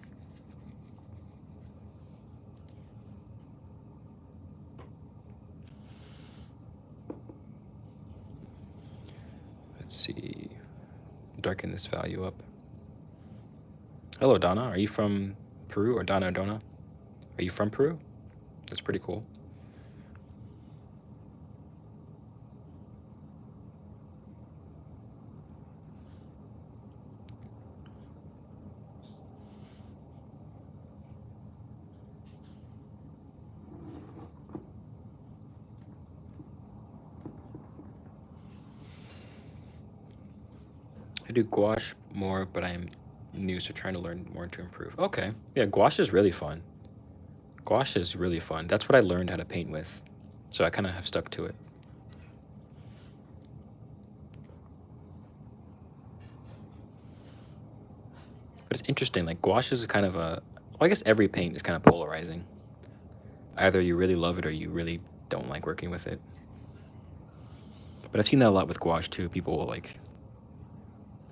Let's see. Darken this value up. Hello, Donna. Are you from Peru or Donna Donna? Are you from Peru? That's pretty cool. I do gouache more, but I'm new, so trying to learn more to improve. Okay. Yeah, gouache is really fun. Gouache is really fun. That's what I learned how to paint with. So I kind of have stuck to it. But it's interesting. Like gouache is kind of a, well, I guess every paint is kind of polarizing. Either you really love it or you really don't like working with it. But I've seen that a lot with gouache too. People will like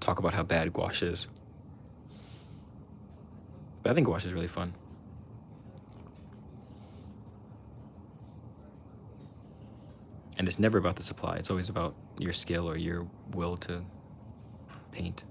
talk about how bad gouache is. But I think gouache is really fun. And it's never about the supply. It's always about your skill or your will to paint.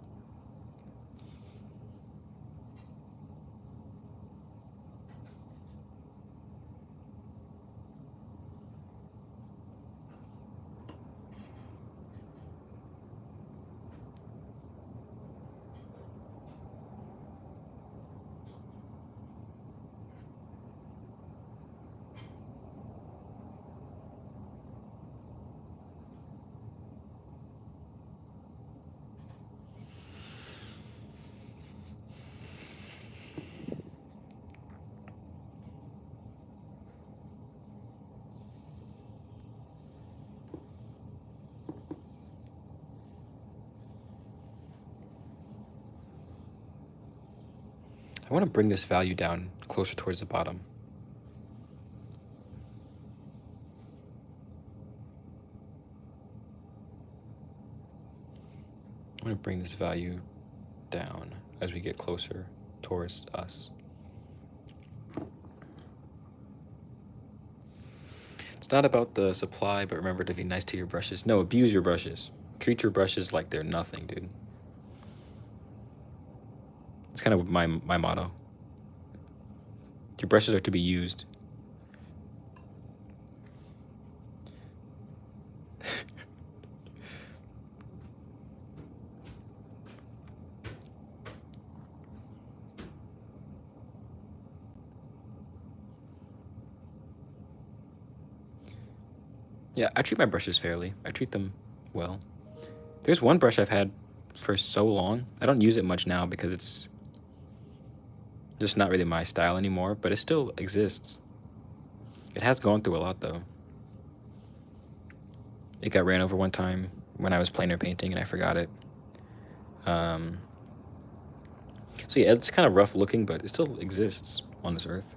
I want to bring this value down closer towards the bottom. I'm going to bring this value down as we get closer towards us. It's not about the supply, but remember to be nice to your brushes. No, abuse your brushes. Treat your brushes like they're nothing, dude. It's kind of my motto. Your brushes are to be used. Yeah, I treat my brushes fairly. I treat them well. There's one brush I've had for so long. I don't use it much now because it's just not really my style anymore, but it still exists. It has gone through a lot though. It got ran over one time when I was plein air painting and I forgot it. So yeah, it's kind of rough looking, but it still exists on this earth.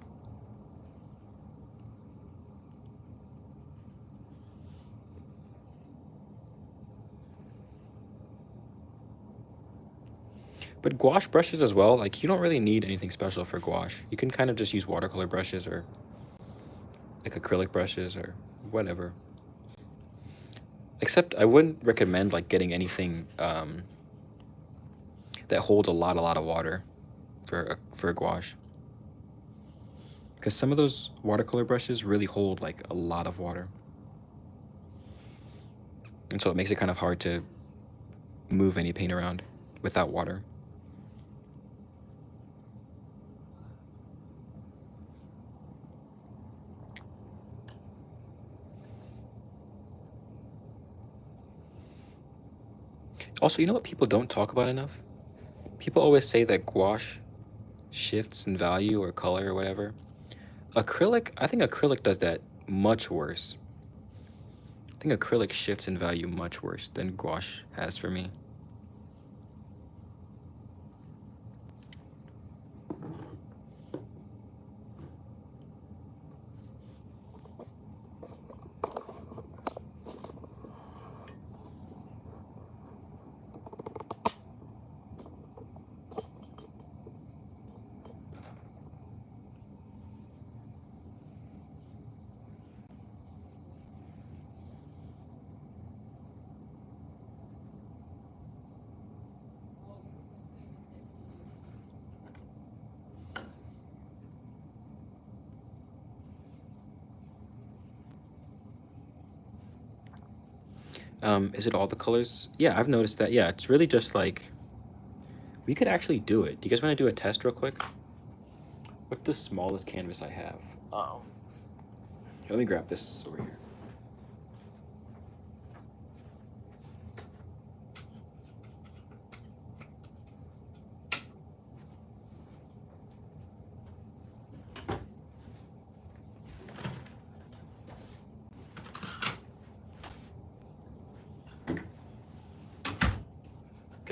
But gouache brushes as well, like you don't really need anything special for gouache. You can kind of just use watercolor brushes or like acrylic brushes or whatever. Except I wouldn't recommend like getting anything that holds a lot of water for a gouache. Because some of those watercolor brushes really hold like a lot of water. And so it makes it kind of hard to move any paint around without water. Also, you know what people don't talk about enough? People always say that gouache shifts in value or color or whatever. Acrylic, I think acrylic does that much worse. I think acrylic shifts in value much worse than gouache has for me. Is it all the colors? Yeah, I've noticed that. Yeah, it's really just like, we could actually do it. Do you guys want to do a test real quick? What's the smallest canvas I have? Let me grab this over here.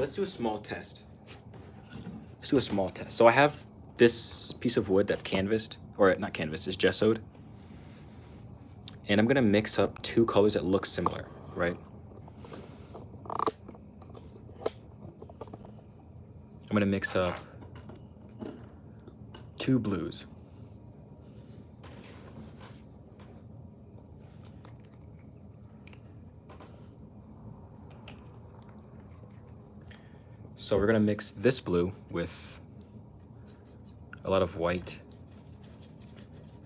Let's do a small test. Let's do a small test. So I have this piece of wood that's canvassed, or not canvassed, it's gessoed. And I'm gonna mix up two colors that look similar, right? I'm gonna mix up two blues. So we're gonna mix this blue with a lot of white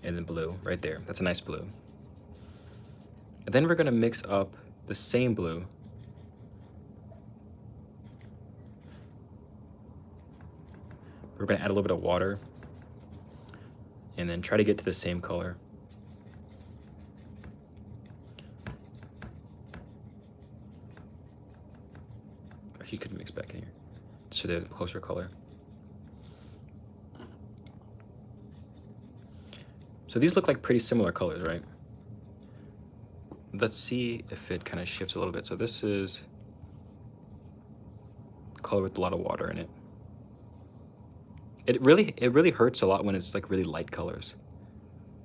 and then blue right there. That's a nice blue. And then we're gonna mix up the same blue we're gonna add a little bit of water and then try to get to the same color. Actually, you could mix back in here so they're a closer color. So these look like pretty similar colors, right? Let's see if it kind of shifts a little bit. So this is color with a lot of water in it. It really hurts a lot when it's like really light colors.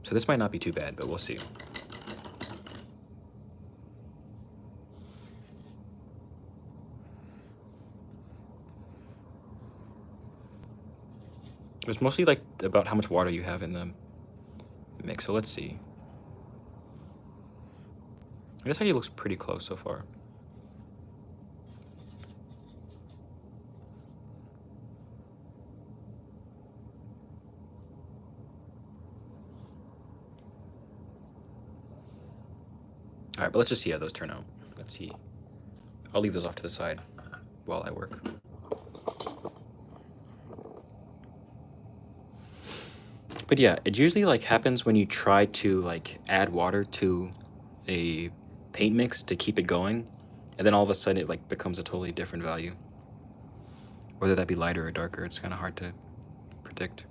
So this might not be too bad, but we'll see. It's mostly like about how much water you have in the mix. So let's see. I guess actually looks pretty close so far. All right, but let's just see how those turn out. Let's see. I'll leave those off to the side while I work. But yeah, it usually like happens when you try to like add water to a paint mix to keep it going, and then all of a sudden it like becomes a totally different value. Whether that be lighter or darker, it's kind of hard to predict.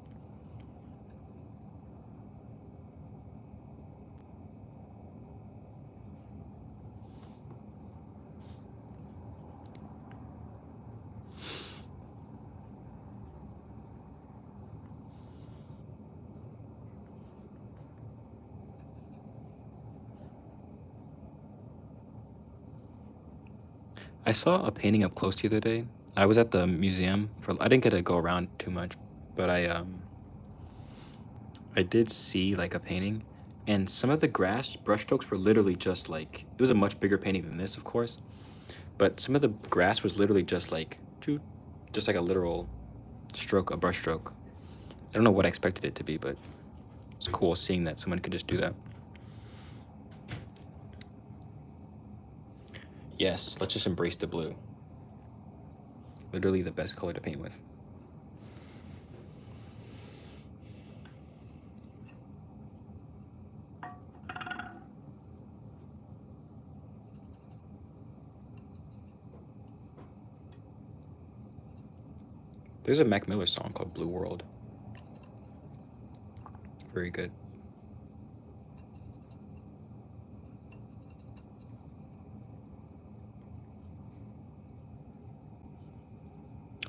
I saw a painting up close the other day. I was at the museum I didn't get to go around too much, but I did see like a painting, and some of the grass brushstrokes were literally just like, it was a much bigger painting than this, of course, but some of the grass was literally just like just like a literal stroke, a brushstroke. I don't know what I expected it to be, but it's cool seeing that someone could just do that. Yes, let's just embrace the blue. Literally the best color to paint with. There's a Mac Miller song called Blue World. Very good.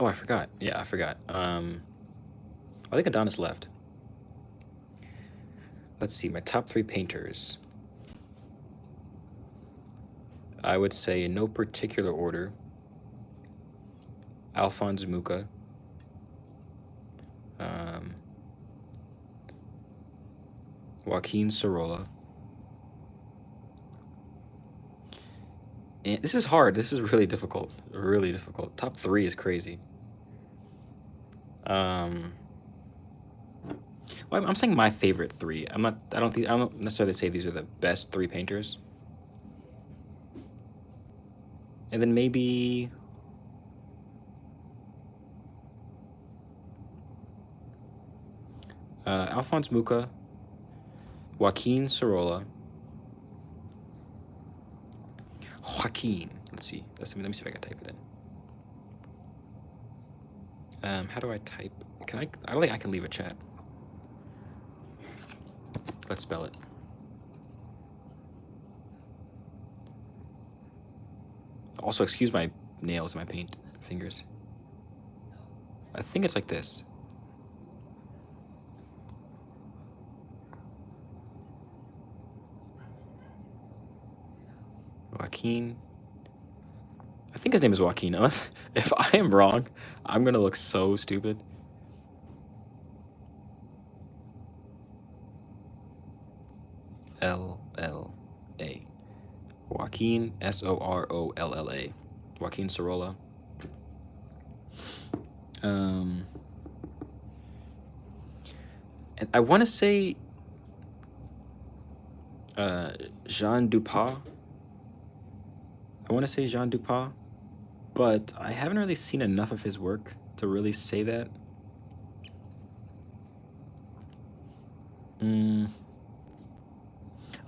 Oh, I forgot. Yeah, I forgot. I think Adonis left. Let's see, my top 3 painters. I would say in no particular order, Alphonse Mucha, Joaquin Sorolla. And this is hard. This is really difficult. Really difficult. Top 3 is crazy. Well, I'm saying my favorite 3. I don't necessarily say these are the best 3 painters. And then maybe Alphonse Mucha, Joaquin Sorolla. Joaquin. Let's see. Let me see if I can type it in. How do I type? I don't think I can leave a chat. Let's spell it. Also, excuse my nails and my paint. fingers. I think it's like this. Joaquin. I think his name is Joaquin. Unless if I am wrong, I'm gonna look so stupid. L-L-A. Joaquin, S-O-R-O-L-L-A. Joaquin Sorolla. And I want to say Jean Dupas. I want to say Jean Dupas, but I haven't really seen enough of his work to really say that.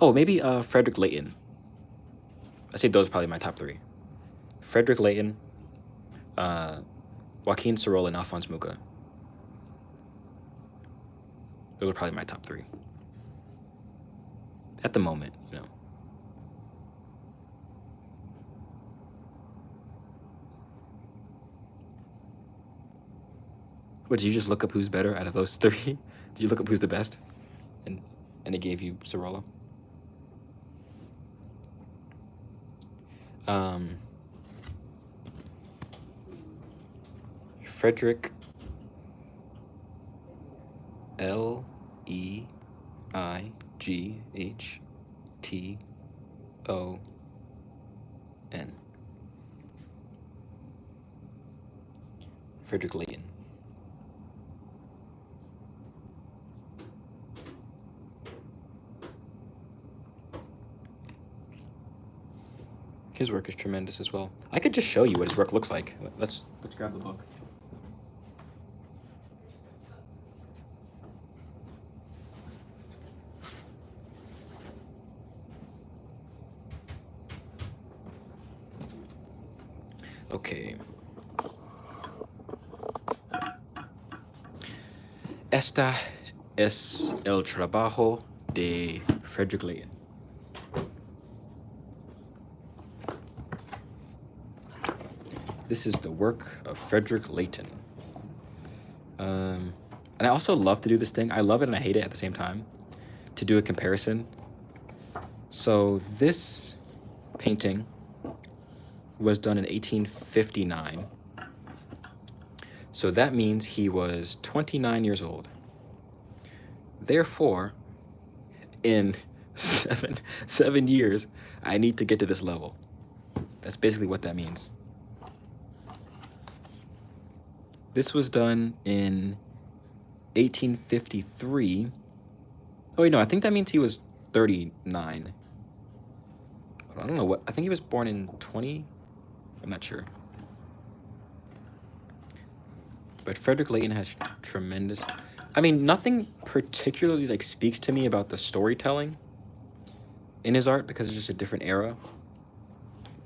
Oh, maybe Frederick Leighton. I say those are probably my top three. Frederick Leighton, Joaquin Sorolla, and Alphonse Mucha. Those are probably my top three. At the moment, you know. What, did you just look up who's better out of those three? Did you look up who's the best? And it gave you Sorolla? Frederick Leighton. Frederick Leighton. His work is tremendous as well. I could just show you what his work looks like. Let's grab the book. Okay. Esta es el trabajo de Frederick Leighton. This is the work of Frederick Leighton. And I also love to do this thing. I love it and I hate it at the same time. To do a comparison. So this painting was done in 1859. So that means he was 29 years old. Therefore, in seven years, I need to get to this level. That's basically what that means. This was done in 1853. Oh, wait, no, I think that means he was 39. I don't know what, I think he was born in 20. I'm not sure. But Frederick Leighton has tremendous, I mean, nothing particularly like speaks to me about the storytelling in his art because it's just a different era.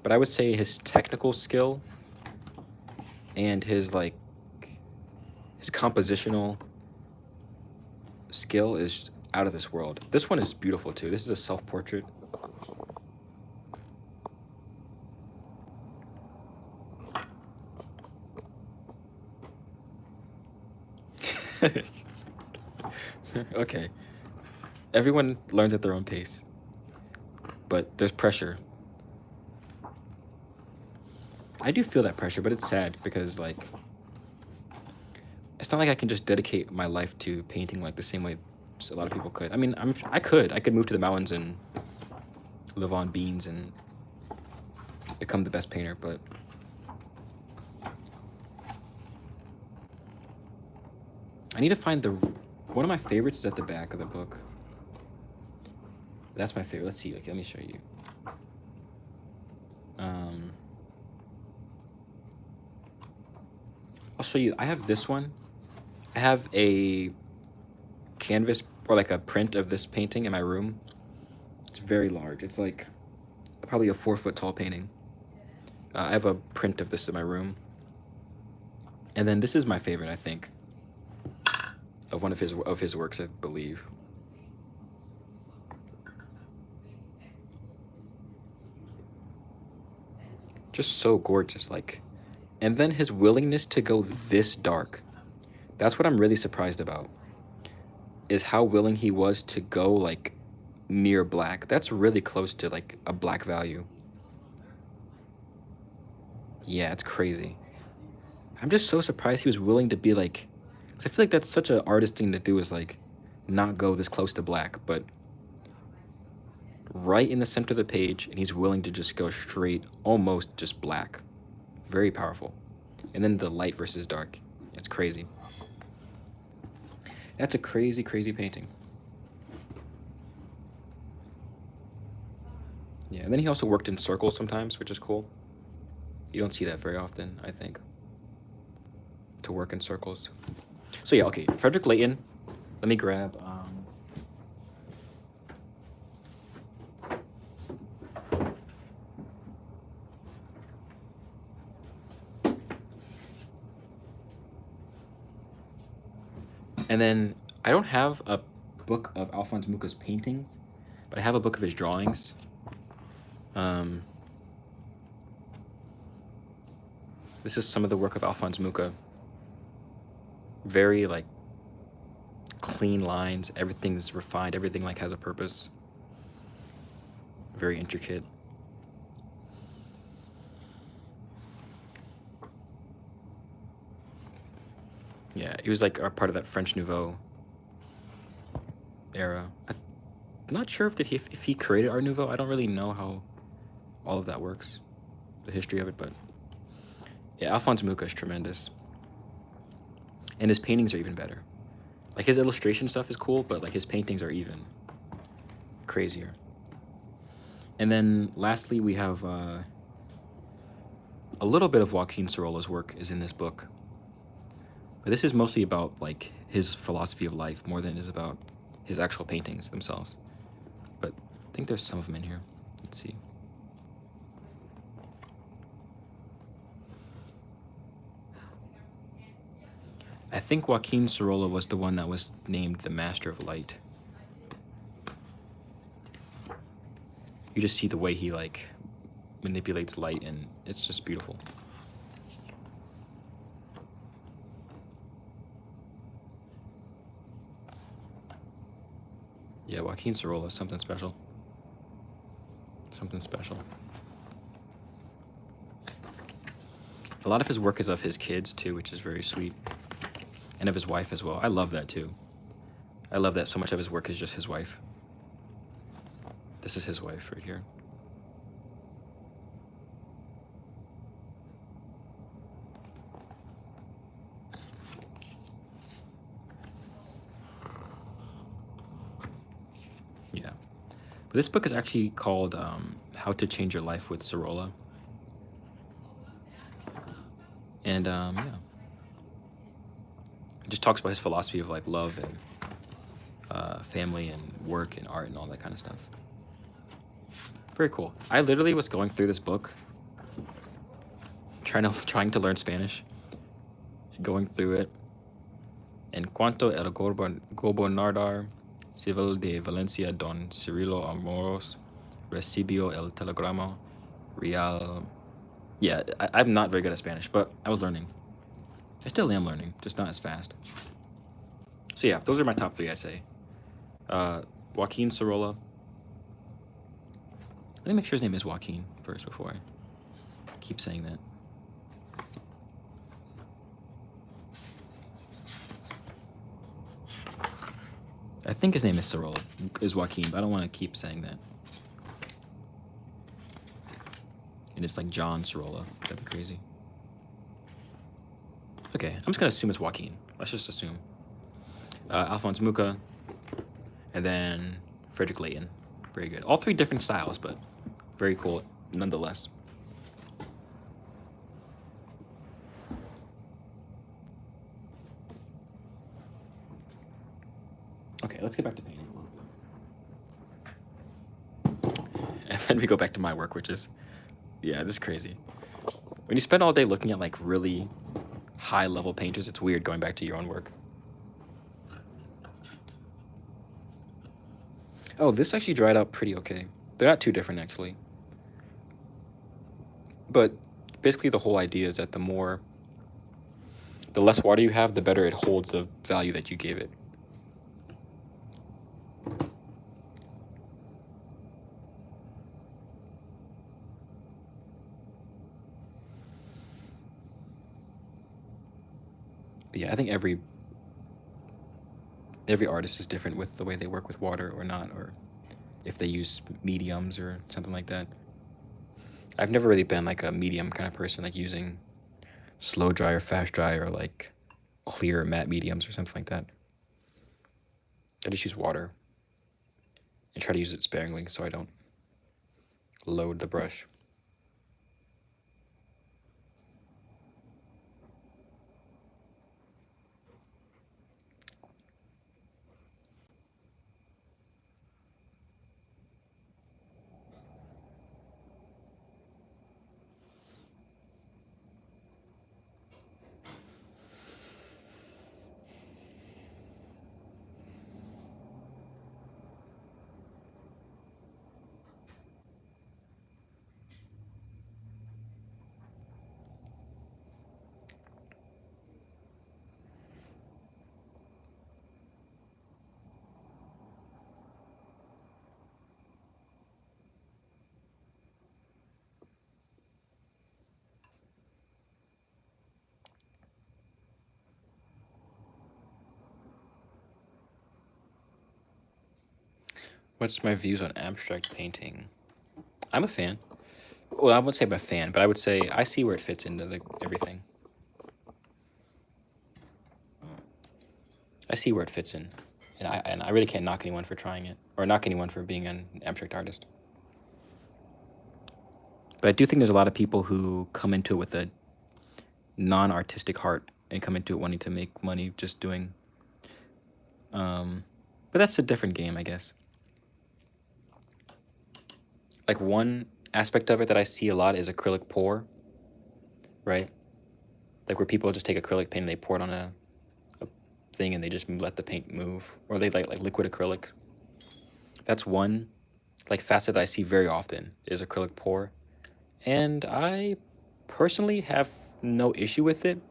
But I would say his technical skill and his compositional skill is out of this world. This one is beautiful too. This is a self-portrait. Okay. Everyone learns at their own pace. But there's pressure. I do feel that pressure, but it's sad because it's not like I can just dedicate my life to painting like the same way a lot of people could. I mean, I could move to the mountains and live on beans and become the best painter, but I need to find one of my favorites is at the back of the book. That's my favorite. Let's see. Okay, let me show you. I'll show you. I have this one. I have a canvas or like a print of this painting in my room. It's very large. It's like probably a 4-foot tall painting. I have a print of this in my room. And then this is my favorite, I think, of one of his works, I believe. Just so gorgeous, like And then his willingness to go this dark. That's what I'm really surprised about, is how willing he was to go like near black. That's really close to like a black value. Yeah, it's crazy. I'm just so surprised he was willing to be like, 'cause I feel like that's such an artist thing to do, is like not go this close to black, but right in the center of the page, and he's willing to just go straight, almost just black. Very powerful. And then the light versus dark. It's crazy. That's a crazy, crazy painting. Yeah, and then he also worked in circles sometimes, which is cool. You don't see that very often, I think, to work in circles. So yeah, okay, Frederick Leighton. Let me grab. And then I don't have a book of Alphonse Mucha's paintings, but I have a book of his drawings. This is some of the work of Alphonse Mucha. Very like clean lines, everything's refined, everything like has a purpose. Very intricate. Yeah, he was like a part of that French Nouveau era. I'm not sure if he created Art Nouveau. I don't really know how all of that works, the history of it, but yeah, Alphonse Mucha is tremendous. And his paintings are even better. Like his illustration stuff is cool, but like his paintings are even crazier. And then lastly, we have a little bit of Joaquin Sorola's work is in this book. But this is mostly about like his philosophy of life more than it is about his actual paintings themselves. But I think there's some of them in here. Let's see. I think Joaquin Sorolla was the one that was named the Master of Light. You just see the way he like manipulates light, and it's just beautiful. Yeah, Joaquin Sorolla is something special. Something special. A lot of his work is of his kids too, which is very sweet. And of his wife as well. I love that too. I love that so much of his work is just his wife. This is his wife right here. Yeah. But this book is actually called How to Change Your Life with Sorolla. And yeah. It just talks about his philosophy of like love and family and work and art and all that kind of stuff. Very cool. I literally was going through this book, trying to learn Spanish, going through it. En cuanto el gobernador civil de Valencia, don Cirilo Amoros, recibió el telegrama real. Yeah, I'm not very good at Spanish, but I was learning. I still am learning, just not as fast. So yeah, those are my top three, I say. Joaquin Sorolla. Let me make sure his name is Joaquin first before I keep saying that. I think his name is Sorolla, is Joaquin, but I don't want to keep saying that. And it's like John Sorolla. That'd be crazy. Okay, I'm just gonna assume it's Joaquin. Let's just assume. Alphonse Mucha, and then Frederick Leighton. Very good. All three different styles, but very cool nonetheless. Okay, let's get back to painting. And then we go back to my work, which is, yeah, this is crazy. When you spend all day looking at like really high level painters, it's weird going back to your own work. Oh, this actually dried out pretty okay. They're not too different actually. But basically the whole idea is that the less water you have, the better it holds the value that you gave it. But yeah, I think every artist is different with the way they work with water or not, or if they use mediums or something like that. I've never really been like a medium kind of person, like using slow dry or fast dry or like clear matte mediums or something like that. I just use water and try to use it sparingly so I don't load the brush. What's my views on abstract painting? I'm a fan. Well, I wouldn't say I'm a fan, but I would say I see where it fits into everything. I see where it fits in, and I really can't knock anyone for trying it or knock anyone for being an abstract artist. But I do think there's a lot of people who come into it with a non-artistic heart and come into it wanting to make money just doing. But that's a different game, I guess. Like one aspect of it that I see a lot is acrylic pour, right? Like where people just take acrylic paint and they pour it on a thing and they just let the paint move, or they like liquid acrylic. That's one like facet that I see very often is acrylic pour, and I personally have no issue with it.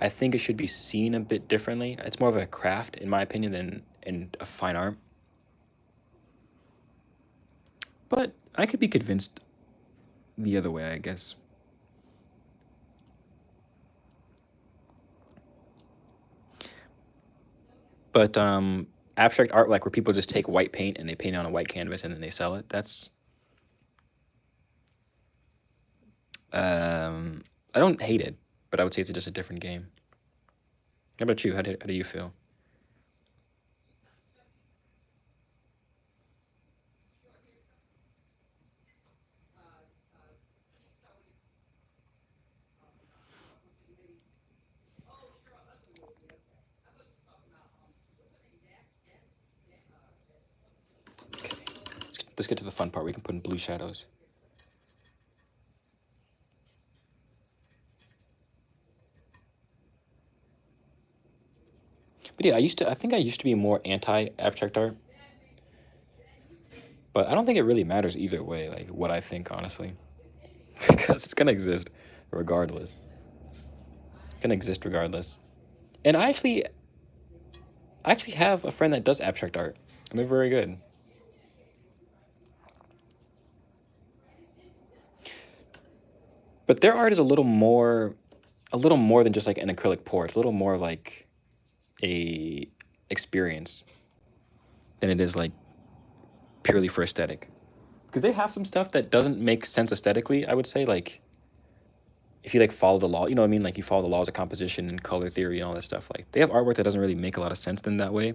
I think it should be seen a bit differently. It's more of a craft, in my opinion, than in a fine art. But I could be convinced the other way, I guess. But abstract art, like where people just take white paint and they paint it on a white canvas and then they sell it, that's I don't hate it, but I would say it's just a different game. How about you? How do you feel? Okay, let's get to the fun part. We can put in blue shadows. But yeah, I think I used to be more anti-abstract art. But I don't think it really matters either way, like what I think, honestly. Because it's gonna exist regardless. It's gonna exist regardless. And I actually have a friend that does abstract art. And they're very good. But their art is a little more than just like an acrylic pour. It's a little more like a experience than it is like purely for aesthetic. Because they have some stuff that doesn't make sense aesthetically, I would say. Like if you like follow the law, you know what I mean? Like you follow the laws of composition and color theory and all that stuff. Like they have artwork that doesn't really make a lot of sense in that way.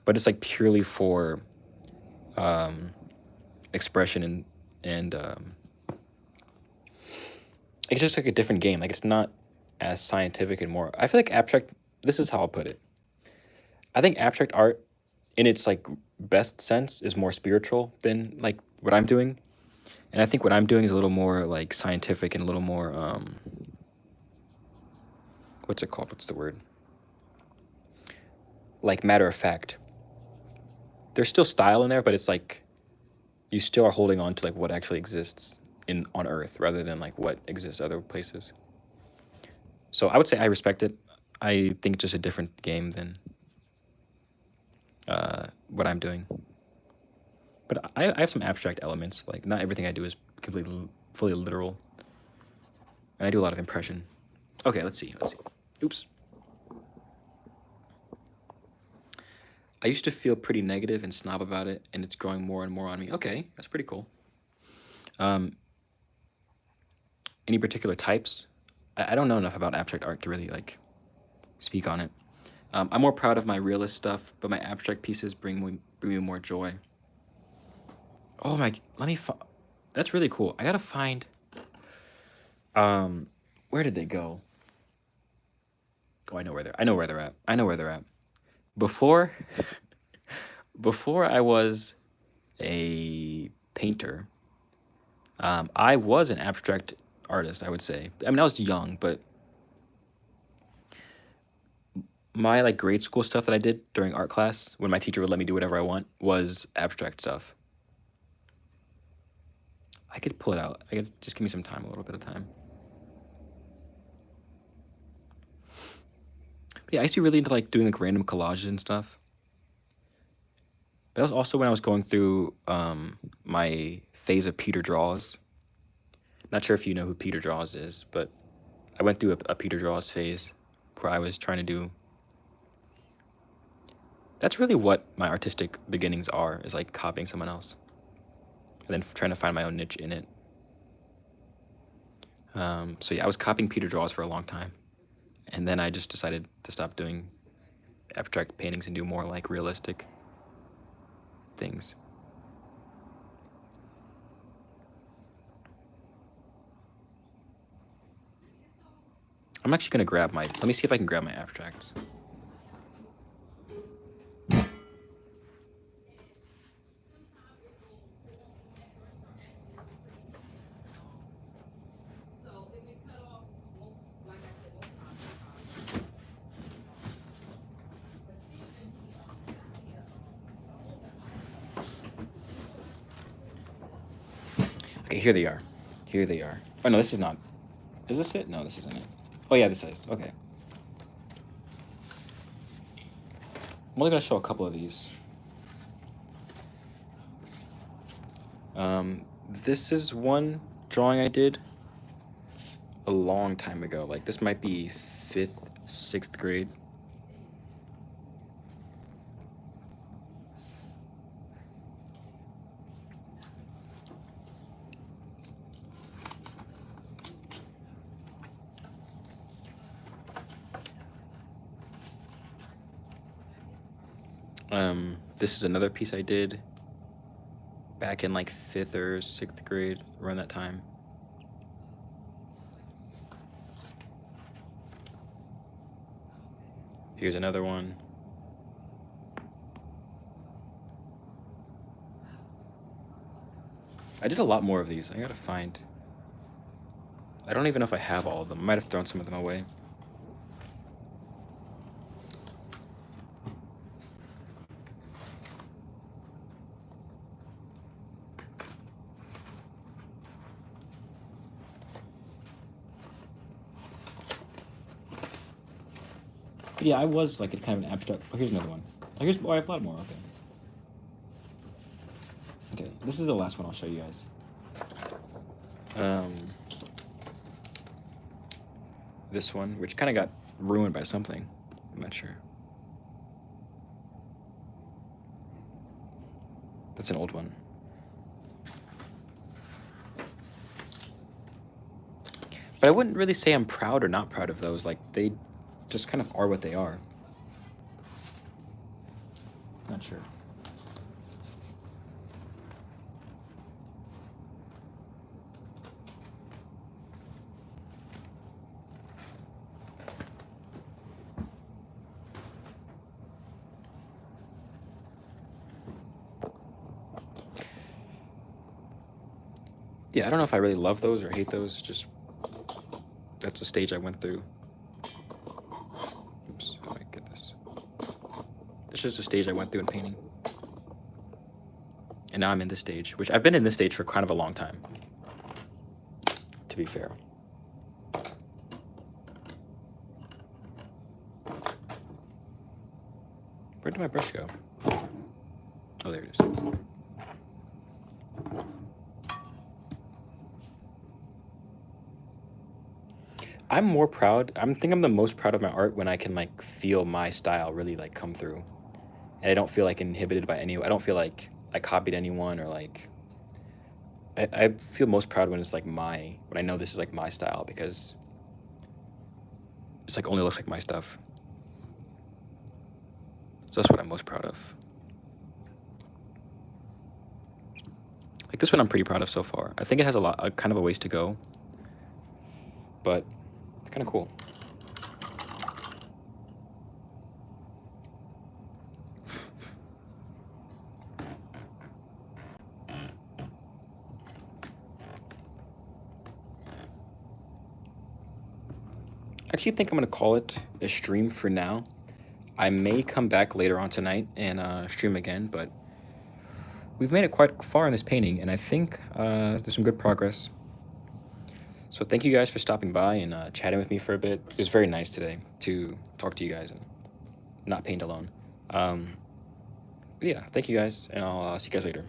But it's like purely for expression and it's just like a different game. Like it's not as scientific and more. I feel like abstract. This is how I'll put it. I think abstract art, in its like best sense, is more spiritual than like what I'm doing, and I think what I'm doing is a little more like scientific and a little more what's it called? What's the word? Like matter of fact. There's still style in there, but it's like you still are holding on to like what actually exists on Earth rather than like what exists other places. So I would say I respect it. I think it's just a different game than what I'm doing. But I have some abstract elements. Like not everything I do is completely fully literal, and I do a lot of impression. Okay, let's see. Oops. I used to feel pretty negative and snob about it, and it's growing more and more on me. Okay, that's pretty cool. Any particular types? I don't know enough about abstract art to really like speak on it. I'm more proud of my realist stuff, but my abstract pieces bring me more joy. Oh my! Let me. That's really cool. I gotta find. Where did they go? Oh, I know where they're. I know where they're at. Before, before I was a painter, I was an abstract artist. I would say. I mean, I was young, but my like grade school stuff that I did during art class, when my teacher would let me do whatever I want, was abstract stuff. I could pull it out. I could just give me some time, a little bit of time. But yeah, I used to be really into like doing like random collages and stuff. That was also when I was going through my phase of Peter Draws. Not sure if you know who Peter Draws is, but I went through a Peter Draws phase where I was trying to do. That's really what my artistic beginnings are, is like copying someone else. And then trying to find my own niche in it. So yeah, I was copying Peter Draws for a long time. And then I just decided to stop doing abstract paintings and do more like realistic things. I'm actually gonna grab my, let me see if I can grab my abstracts. Okay, here they are. Here they are. Oh no, this is not. Is this it? No, this isn't it. Oh yeah, this is. Okay. I'm only gonna show a couple of these. This is one drawing I did a long time ago. Like this might be 5th, 6th grade. This is another piece I did back in like 5th or 6th grade, around that time. Here's another one. I did a lot more of these. I gotta find. I don't even know if I have all of them. I might have thrown some of them away. But yeah, I was like a kind of an abstract. Oh, here's another one. Oh, here's. Oh, I have a lot more. Okay. Okay, this is the last one I'll show you guys. This one, which kind of got ruined by something. I'm not sure. That's an old one. But I wouldn't really say I'm proud or not proud of those. Like, they just kind of are what they are. Not sure. Yeah, I don't know if I really love those or hate those. Just that's a stage I went through. Oops, how do I get this? It's just a stage I went through in painting. And now I'm in this stage, which I've been in this stage for kind of a long time. to be fair. Where did my brush go? Oh, there it is. I'm more proud. I think I'm the most proud of my art when I can like feel my style really like come through, and I don't feel like inhibited by any. I don't feel like I copied anyone or like. I feel most proud when it's like when I know this is like my style because it's like only looks like my stuff. So that's what I'm most proud of. Like this one I'm pretty proud of so far. I think it has kind of a ways to go, but it's kind of cool. I actually think I'm gonna call it a stream for now. I may come back later on tonight and stream again, but we've made it quite far in this painting, and I think there's some good progress. So thank you guys for stopping by and chatting with me for a bit. It was very nice today to talk to you guys and not paint alone. But yeah, thank you guys, and I'll see you guys later.